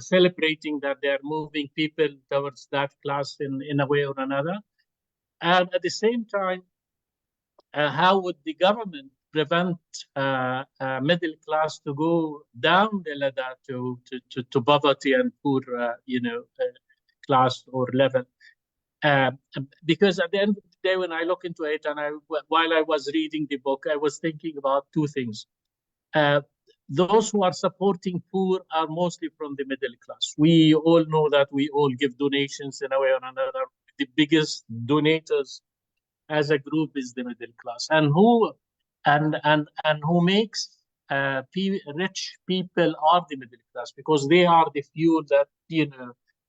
celebrating that they are moving people towards that class in a way or another. And at the same time, how would the government prevent middle class to go down the ladder to poverty and poor, class or level? Because at the end of the day, when I look into it, and while I was reading the book, I was thinking about two things. Those who are supporting poor are mostly from the middle class. We all know that we all give donations in a way or another. The biggest donators as a group is the middle class, and who makes rich people are the middle class, because they are the few that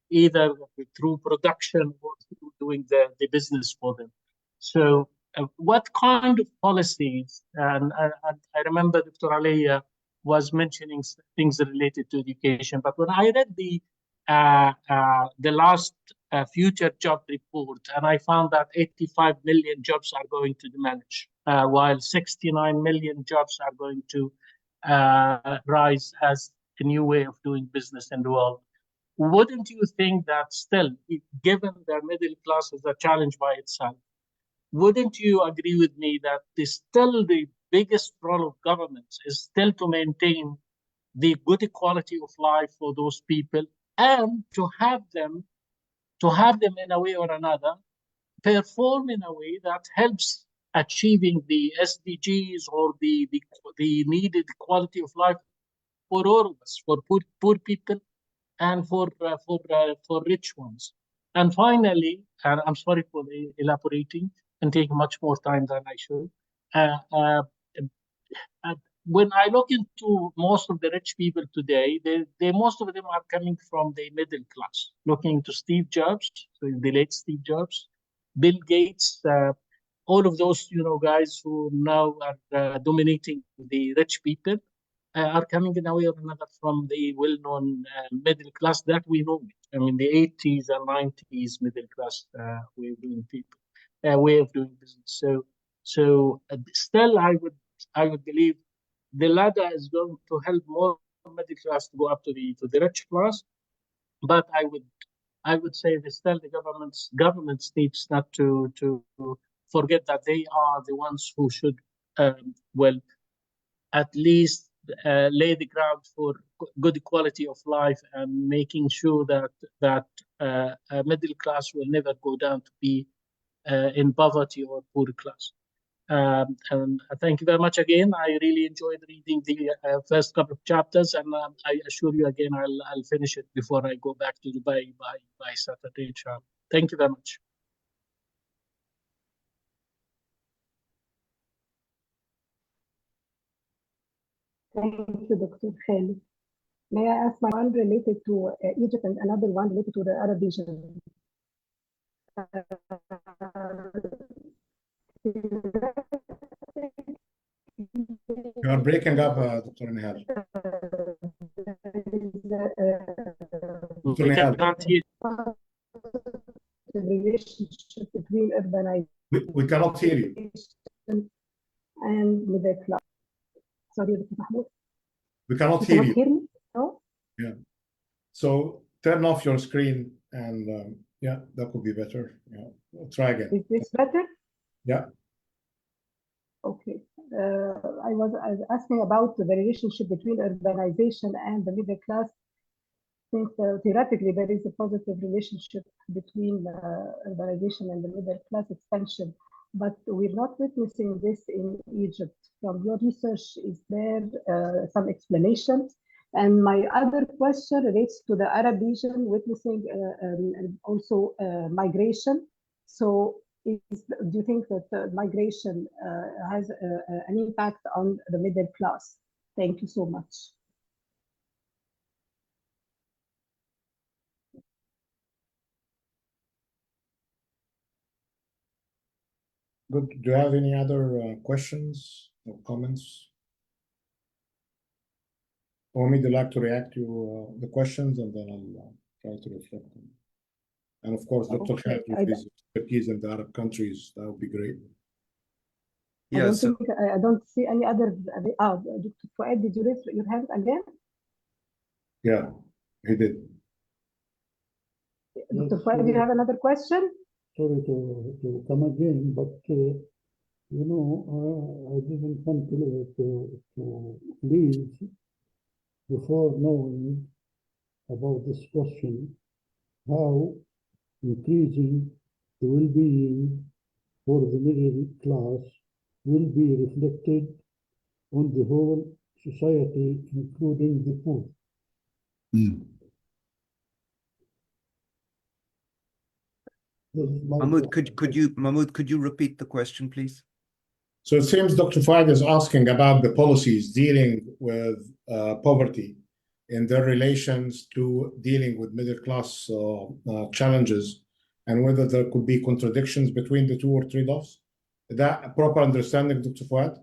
either through production or through doing the business for them. So what kind of policies, and I remember Dr. Aliyah was mentioning things related to education, but when I read the last future job report, and I found that 85 million jobs are going to diminish, while 69 million jobs are going to rise as a new way of doing business in the world. Wouldn't you think that still, given the middle class is a challenge by itself, wouldn't you agree with me that still the biggest role of governments is still to maintain the good quality of life for those people, and to have them in a way or another perform in a way that helps achieving the SDGs or the needed quality of life for all of us, for poor people and for rich ones. And finally, and I'm sorry for elaborating and taking much more time than I should. When I look into most of the rich people today, most of them are coming from the middle class. Looking into Steve Jobs, so the late Steve Jobs, Bill Gates, all of those guys who now are dominating the rich people are coming in a way or another from the well-known middle class that we know. I mean, the 80s and 90s middle class way of doing way of doing business. So still, I would believe the ladder is going to help more middle class to go up to the rich class, but I would say that still the governments needs not to forget that they are the ones who should at least lay the ground for good quality of life and making sure that a middle class will never go down to be in poverty or poor class. And thank you very much again. I really enjoyed reading the first couple of chapters, and I assure you again I'll finish it before I go back to Dubai by Saturday, inshallah. Thank you very much.
Thank you, Dr. Khalid. May I ask one related to Egypt and another one related to the Arab region?
You are breaking up, Dr. Nihal.
We can't hear.
The relationship between urbanization
We cannot hear you.
and middle class. Sorry, Dr. Mahmoud.
We cannot
You
hear
cannot
you.
hear me? No?
Yeah. So turn off your screen and yeah, that could be better. Yeah. We'll try again.
Is this better?
Yeah.
Okay. I was asking about the relationship between urbanization and the middle class. Since theoretically there is a positive relationship between urbanization and the middle class expansion, but we're not witnessing this in Egypt. From your research, is there some explanation? And my other question relates to the Arab region witnessing also migration. So do you think that migration has an impact on the middle class? Thank you so much.
Good. Do you have any other questions or comments? Homi, would you like to react to the questions, and then I'll try to reflect on it. And of course, Dr. Khalid, if his expertise in the Arab countries, that would be great.
Yeah, I don't see any other. Dr. Fuad, did you raise your hand again?
Yeah, he did.
Dr. Fuad, do you have another question?
Sorry to come again, but you know, I didn't come to leave before knowing about this question, how increasing the well-being for the middle class will be reflected on the whole society, including the poor.
Mahmoud, could you repeat the question, please?
So it seems Dr. Fuad is asking about the policies dealing with poverty in their relations to dealing with middle class challenges, and whether there could be contradictions between the two or trade-offs. Is that a proper understanding, Dr. Fuad?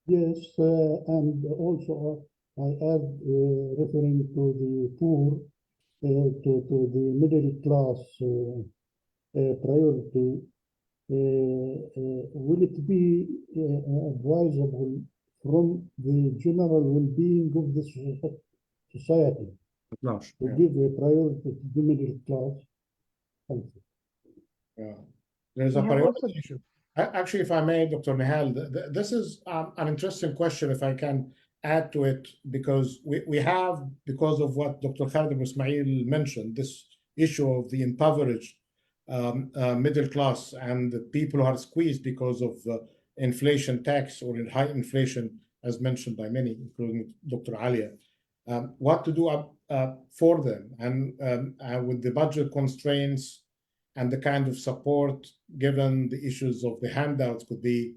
Yes, and also I add, referring to the poor, to the middle class priority, will it be advisable from the general well-being of the society to give a priority to the middle class? Thank you.
Yeah. There's a
We have
priority
also-
issue. Actually, if I may, Dr. Nihal, this is an interesting question, if I can add to it, because we have, because of what Dr. Khalid Ibn Ismail mentioned, this issue of the impoverished middle class and the people who are squeezed because of inflation tax or in high inflation, as mentioned by many, including Dr. Alia. What to do for them, and with the budget constraints and the kind of support, given the issues of the handouts, could be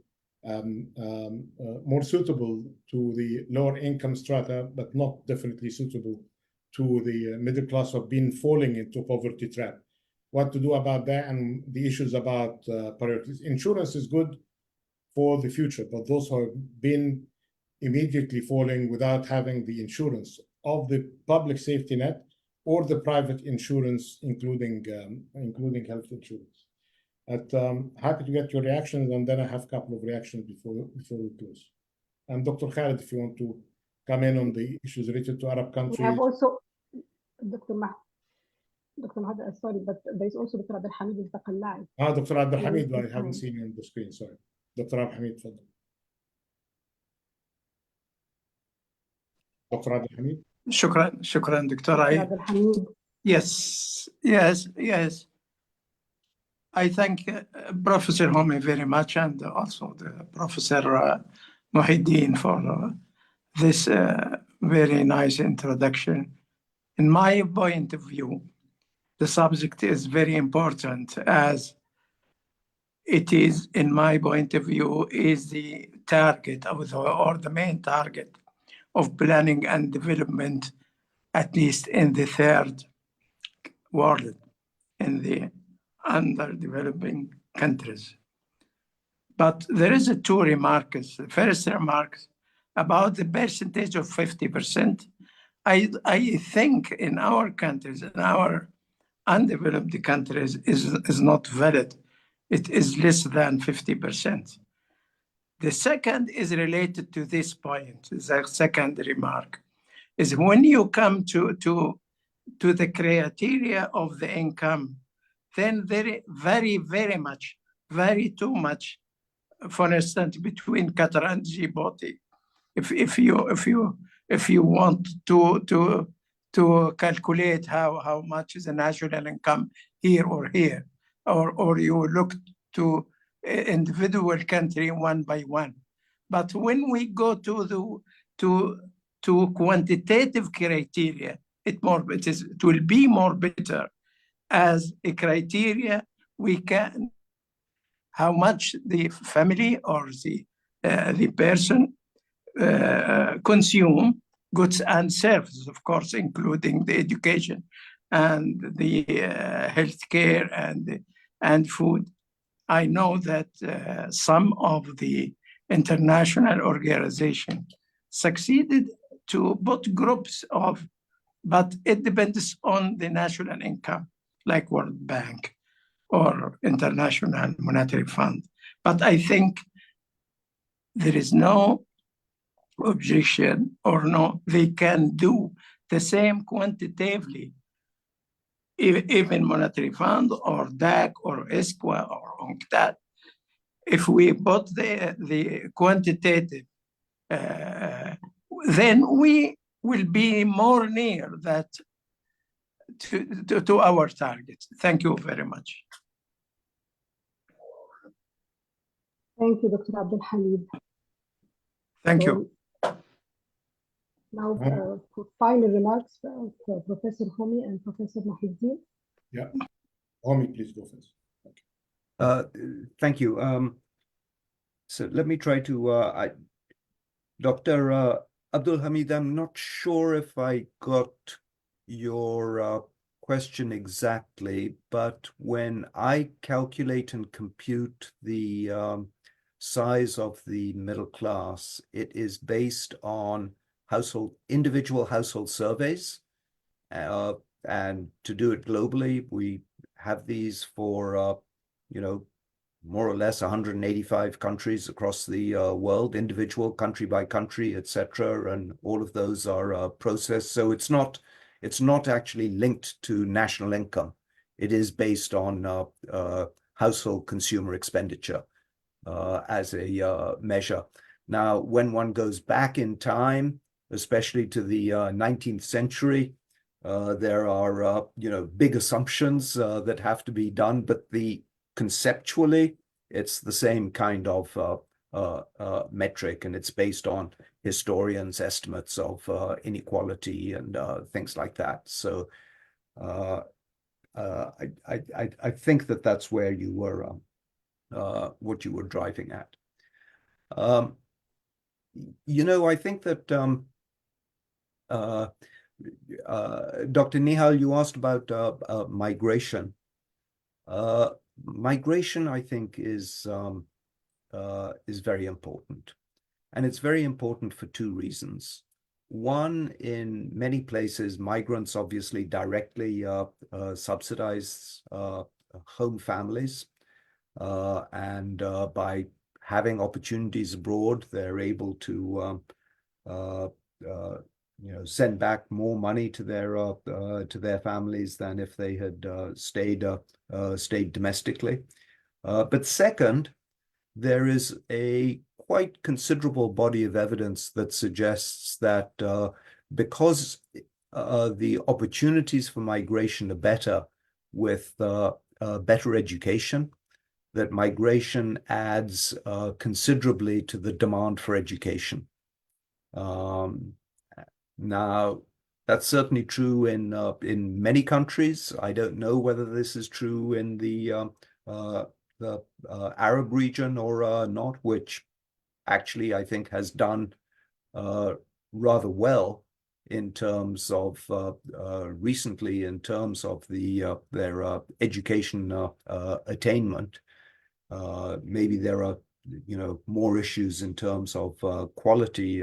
more suitable to the lower income strata, but not definitely suitable to the middle class who have been falling into poverty trap. What to do about that, and the issues about priorities. Insurance is good for the future, but those who have been immediately falling without having the insurance of the public safety net or the private insurance, including health insurance. But happy to get your reactions, and then I have a couple of reactions before we close. And Dr. Khalid, if you want to come in on the issues related to Arab countries.
We have also Dr. Mahmoud, sorry, but there's also Dr. Abdel Hamid al-Taqallai.
Dr. Abdel Hamid, I haven't seen you on the screen, sorry. Dr. Abdel Hamid, تفضل. Dr. Abdel Hamid.
شكرا دكتور. Yes. I thank Professor Homi very much, and also the Professor Mohieldin for this very nice introduction. In my point of view, the subject is very important, as it is, in my point of view, is the target or the main target of planning and development, at least in the third world, in the underdeveloping countries. But there is two remarks. The first remark about the percentage of 50%. I think in our countries, in our undeveloped countries, is not valid. It is less than 50%. The second is related to this point. The second remark is when you come to the criteria of the income, then very too much, for instance, between Qatar and Djibouti. If you want to calculate how much is the national income here or here, or you look to individual country one by one. But when we go to quantitative criteria, it will be more better as a criteria. We can how much the family or the person consume goods and services, of course, including the education and the healthcare and food. I know that some of the international organizations succeeded to put groups of, but it depends on the national income, like World Bank or International Monetary Fund. But I think there is no objection, or no, they can do the same quantitatively, even Monetary Fund or DAC or ESQA or UNCTAD. If we put the quantitative, then we will be more near that to our targets. Thank you very much.
Thank you, Dr. Abdel Hamid.
Thank you.
Now, for final remarks, Professor Homi and Professor Mohieldin.
Yeah, Homi, please go first.
Thank you. So let me try to, Dr. Abdul Hamid, I'm not sure if I got your question exactly, but when I calculate and compute the size of the middle class, it is based on individual household surveys. And to do it globally, we have these for, more or less 185 countries across the world, individual country by country, etc. And all of those are processed. So it's not actually linked to national income. It is based on household consumer expenditure as a measure. Now, when one goes back in time, especially to the 19th century, there are big assumptions that have to be done, but conceptually it's the same kind of metric, and it's based on historians' estimates of inequality and things like that. So I think that that's where you were what you were driving at. I think that Dr. Nihal, you asked about migration. Migration, I think, is very important, and it's very important for two reasons. One, in many places, migrants obviously directly subsidize home families, and by having opportunities abroad, they're able to send back more money to their families than if they had stayed domestically. But second, there is a quite considerable body of evidence that suggests that because the opportunities for migration are better with better education, that migration adds considerably to the demand for education. Now, that's certainly true in many countries. I don't know whether this is true in the Arab region or not, which actually I think has done rather well in terms of recently in terms of their education attainment. Maybe there are more issues in terms of quality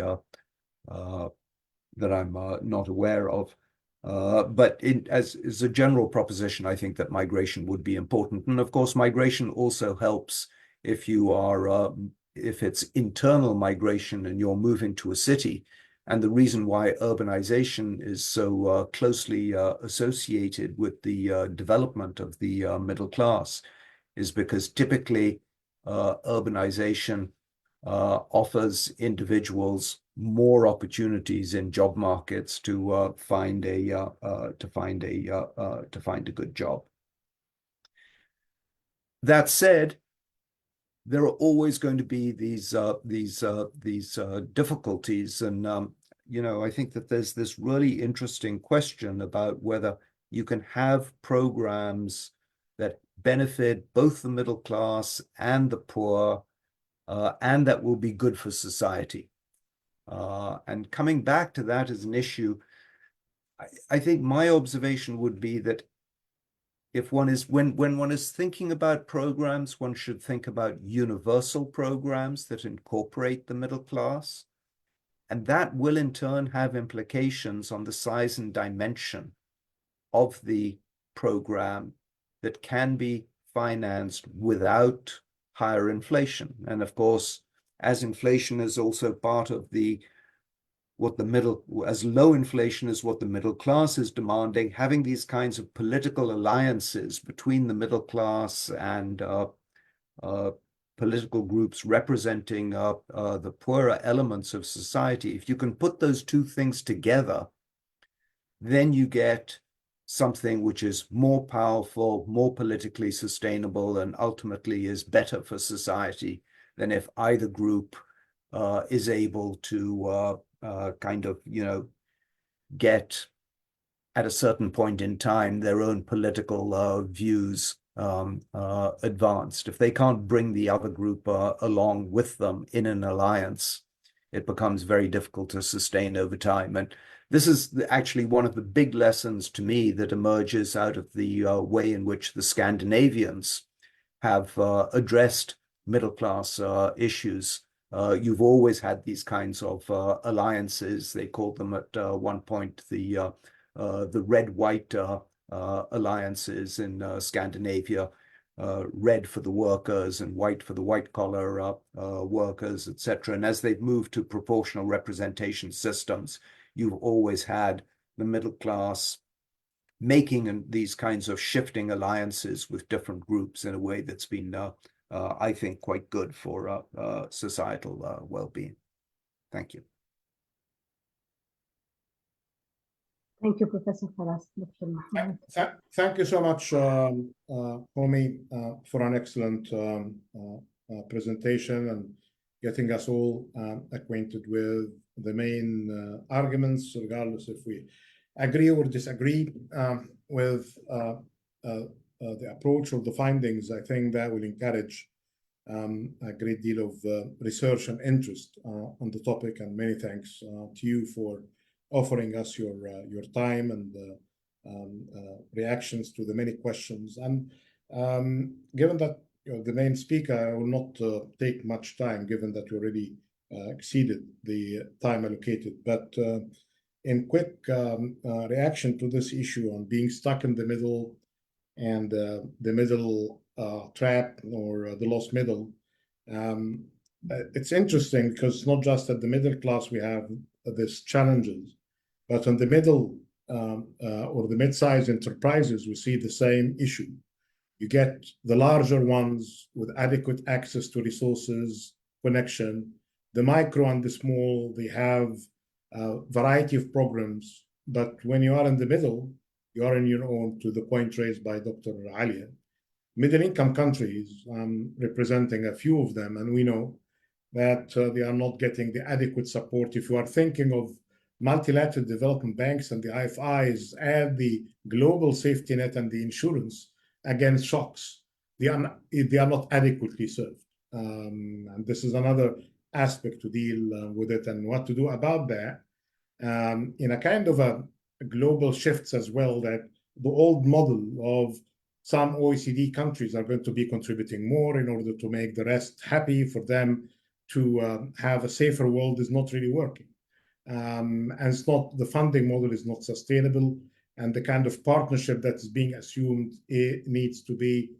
that I'm not aware of. But as a general proposition, I think that migration would be important. And of course, migration also helps if it's internal migration and you're moving to a city. And the reason why urbanization is so closely associated with the development of the middle class is because typically urbanization offers individuals more opportunities in job markets to find a good job. That said, there are always going to be these difficulties, and I think that there's this really interesting question about whether you can have programs that benefit both the middle class and the poor, and that will be good for society. And coming back to that as an issue, I think my observation would be that if when one is thinking about programs, one should think about universal programs that incorporate the middle class, and that will in turn have implications on the size and dimension of the program that can be financed without higher inflation. And of course, as inflation is also part of as low inflation is what the middle class is demanding, having these kinds of political alliances between the middle class and political groups representing the poorer elements of society, if you can put those two things together, then you get something which is more powerful, more politically sustainable, and ultimately is better for society than if either group is able to get at a certain point in time their own political views advanced. If they can't bring the other group along with them in an alliance, it becomes very difficult to sustain over time. And this is actually one of the big lessons to me that emerges out of the way in which the Scandinavians have addressed middle-class issues. You've always had these kinds of alliances. They called them at one point the red-white alliances in Scandinavia, red for the workers and white for the white-collar workers, etc. And as they've moved to proportional representation systems, you've always had the middle class making these kinds of shifting alliances with different groups in a way that's been, I think, quite good for societal well-being. Thank you.
Thank you, Professor Kharas, Dr. Mahmoud.
Thank you so much, Homi, for an excellent presentation and getting us all acquainted with the main arguments, regardless if we agree or disagree with the approach or the findings. I think that will encourage a great deal of research and interest on the topic. And many thanks to you for offering us your time and reactions to the many questions. And given that the main speaker, I will not take much time, given that we already exceeded the time allocated. But in quick reaction to this issue on being stuck in the middle and the middle trap or the lost middle, it's interesting because it's not just at the middle class we have these challenges, but on the middle or the mid-sized enterprises, we see the same issue. You get the larger ones with adequate access to resources, connection. The micro and the small, they have a variety of programs, but when you are in the middle, you are on your own, to the point raised by Dr. Alia. Middle-income countries, representing a few of them, and we know that they are not getting the adequate support. If you are thinking of multilateral development banks and the IFIs and the global safety net and the insurance against shocks, they are not adequately served. And this is another aspect to deal with it and what to do about that. In a kind of a global shifts as well, that the old model of some OECD countries are going to be contributing more in order to make the rest happy for them to have a safer world is not really working. And it's not, the funding model is not sustainable, and the kind of partnership that is being assumed, it needs to be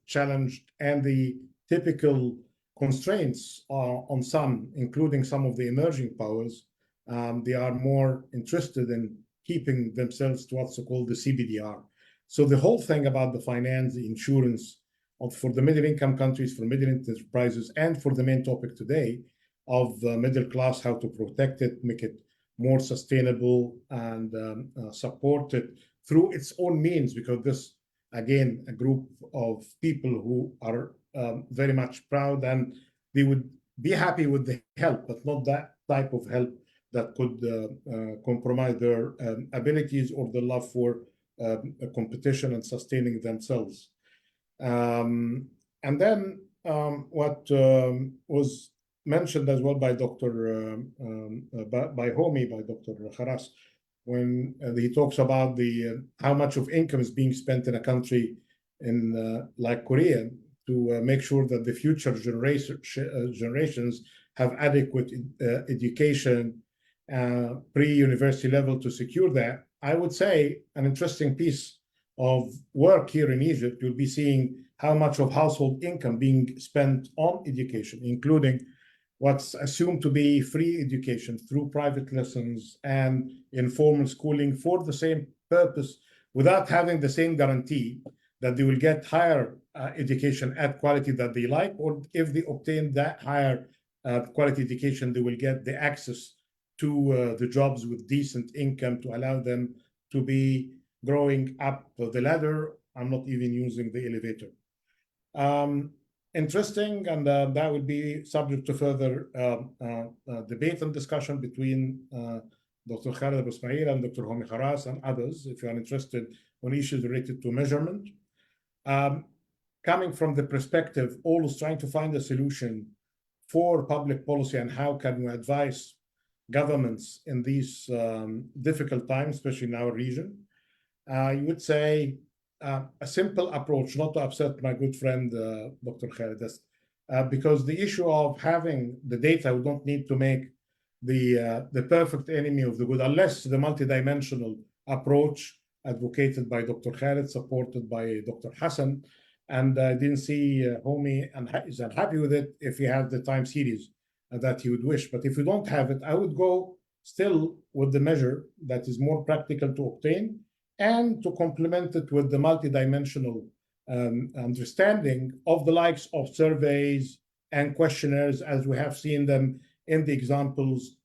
challenged, and the typical constraints are on some, including some of the emerging powers. They are more interested in keeping themselves to what's called the CBDR. So the whole thing about the finance, the insurance for the middle-income countries, for middle enterprises, and for the main topic today of the middle class, how to protect it, make it more sustainable, and support it through its own means, because this, again, a group of people who are very much proud, and they would be happy with the help, but not that type of help that could compromise their abilities or the love for competition and sustaining themselves. And then what was mentioned as well by Homi, by Dr. Kharas, when he talks about the how much of income is being spent in a country in like Korea to make sure that the future generations have adequate education, pre-university level to secure that. I would say an interesting piece of work here in Egypt, you'll be seeing how much of household income being spent on education, including what's assumed to be free education through private lessons and informal schooling for the same purpose, without having the same guarantee that they will get higher education at quality that they like, or if they obtain that higher quality education, they will get the access to the jobs with decent income to allow them to be growing up the ladder. I'm not even using the elevator. Interesting, and that will be subject to further debate and discussion between Dr. Khaled Abu Ismail and Dr. Homi Kharas and others, if you are interested on issues related to measurement. Coming from the perspective, always trying to find a solution for public policy and how can we advise governments in these difficult times, especially in our region. You would say a simple approach, not to upset my good friend Dr. Khaled, because the issue of having the data, we don't need to make the perfect enemy of the good, unless the multidimensional approach advocated by Dr. Khalid, supported by Dr. Hassan, and I didn't see Homi is unhappy with it if he had the time series that he would wish. But if you don't have it, I would go still with the measure that is more practical to obtain and to complement it with the multidimensional understanding of the likes of surveys and questionnaires, as we have seen them in the examples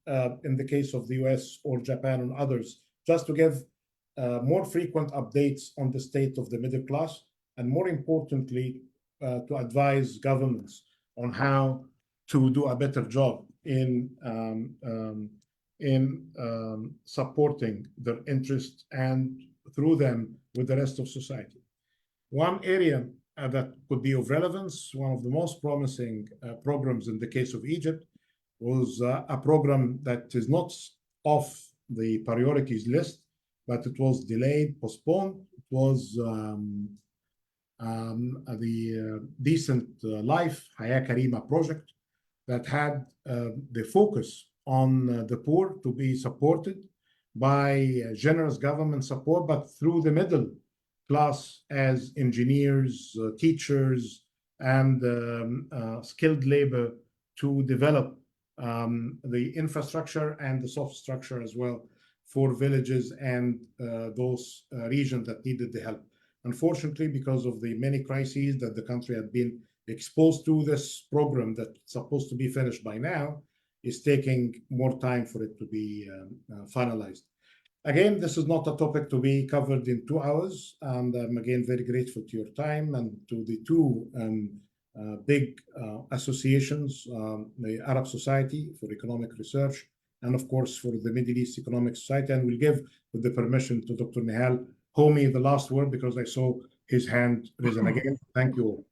in the case of the US or Japan and others, just to give more frequent updates on the state of the middle class, and more importantly, to advise governments on how to do a better job in supporting their interests and through them with the rest of society. One area that could be of relevance, one of the most promising programs in the case of Egypt, was a program that is not off the priorities list, but it was delayed, postponed. It was the Decent Life, Haya Karima project that had the focus on the poor to be supported by generous government support, but through the middle class as engineers, teachers, and skilled labor to develop the infrastructure and the soft structure as well for villages and those regions that needed the help. Unfortunately, because of the many crises that the country had been exposed to, this program that's supposed to be finished by now is taking more time for it to be finalized. Again, this is not a topic to be covered in 2 hours, and I'm again very grateful to your time and to the two big associations, the Arab Society for Economic Research, and of course for the Middle East Economic Society. And we'll give, with the permission to Dr. Nihal Homi, the last word, because I saw his hand risen again. Thank you all.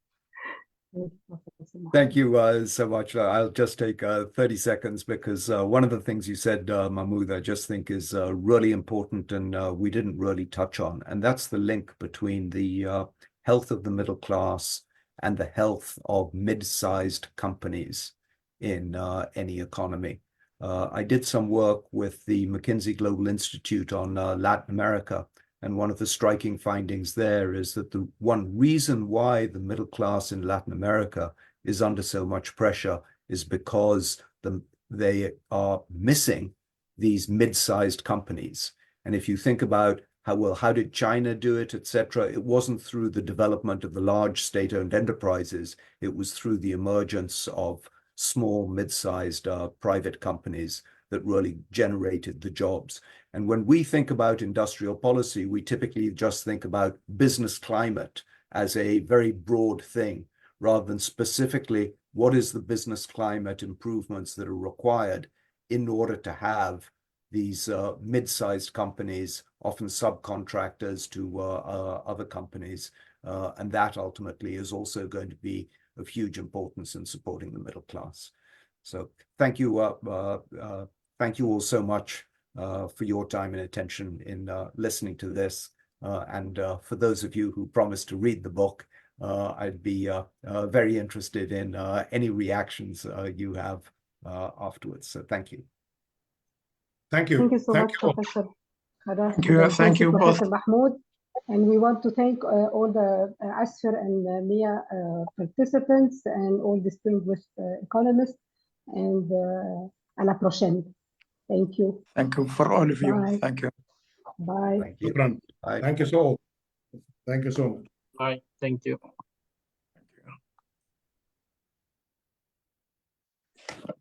Thank you so much. I'll just take 30 seconds because one of the things you said, Mahmoud, I just think is really important and we didn't really touch on, and that's the link between the health of the middle class and the health of mid-sized companies in any economy. I did some work with the McKinsey Global Institute on Latin America, and one of the striking findings there is that the one reason why the middle class in Latin America is under so much pressure is because they are missing these mid-sized companies. And if you think about how did China do it, etc., it wasn't through the development of the large state-owned enterprises. It was through the emergence of small, mid-sized private companies that really generated the jobs. And when we think about industrial policy, we typically just think about business climate as a very broad thing, rather than specifically what is the business climate improvements that are required in order to have these mid-sized companies, often subcontractors to other companies. And that ultimately is also going to be of huge importance in supporting the middle class. So thank you all so much for your time and attention in listening to this. And for those of you who promised to read the book, I'd be very interested in any reactions you have afterwards. So thank you.
Thank you.
Thank you so much, Professor Kharas.
Thank you both.
Professor Mahmoud. And we want to thank all the Asfer and Meea participants and all distinguished economists. And à la prochaine. Thank you.
Thank you for all of you.
Bye.
Thank you.
Bye.
Thank you.
Thank you so much. Thank you so much.
Bye. Thank you.
Thank you.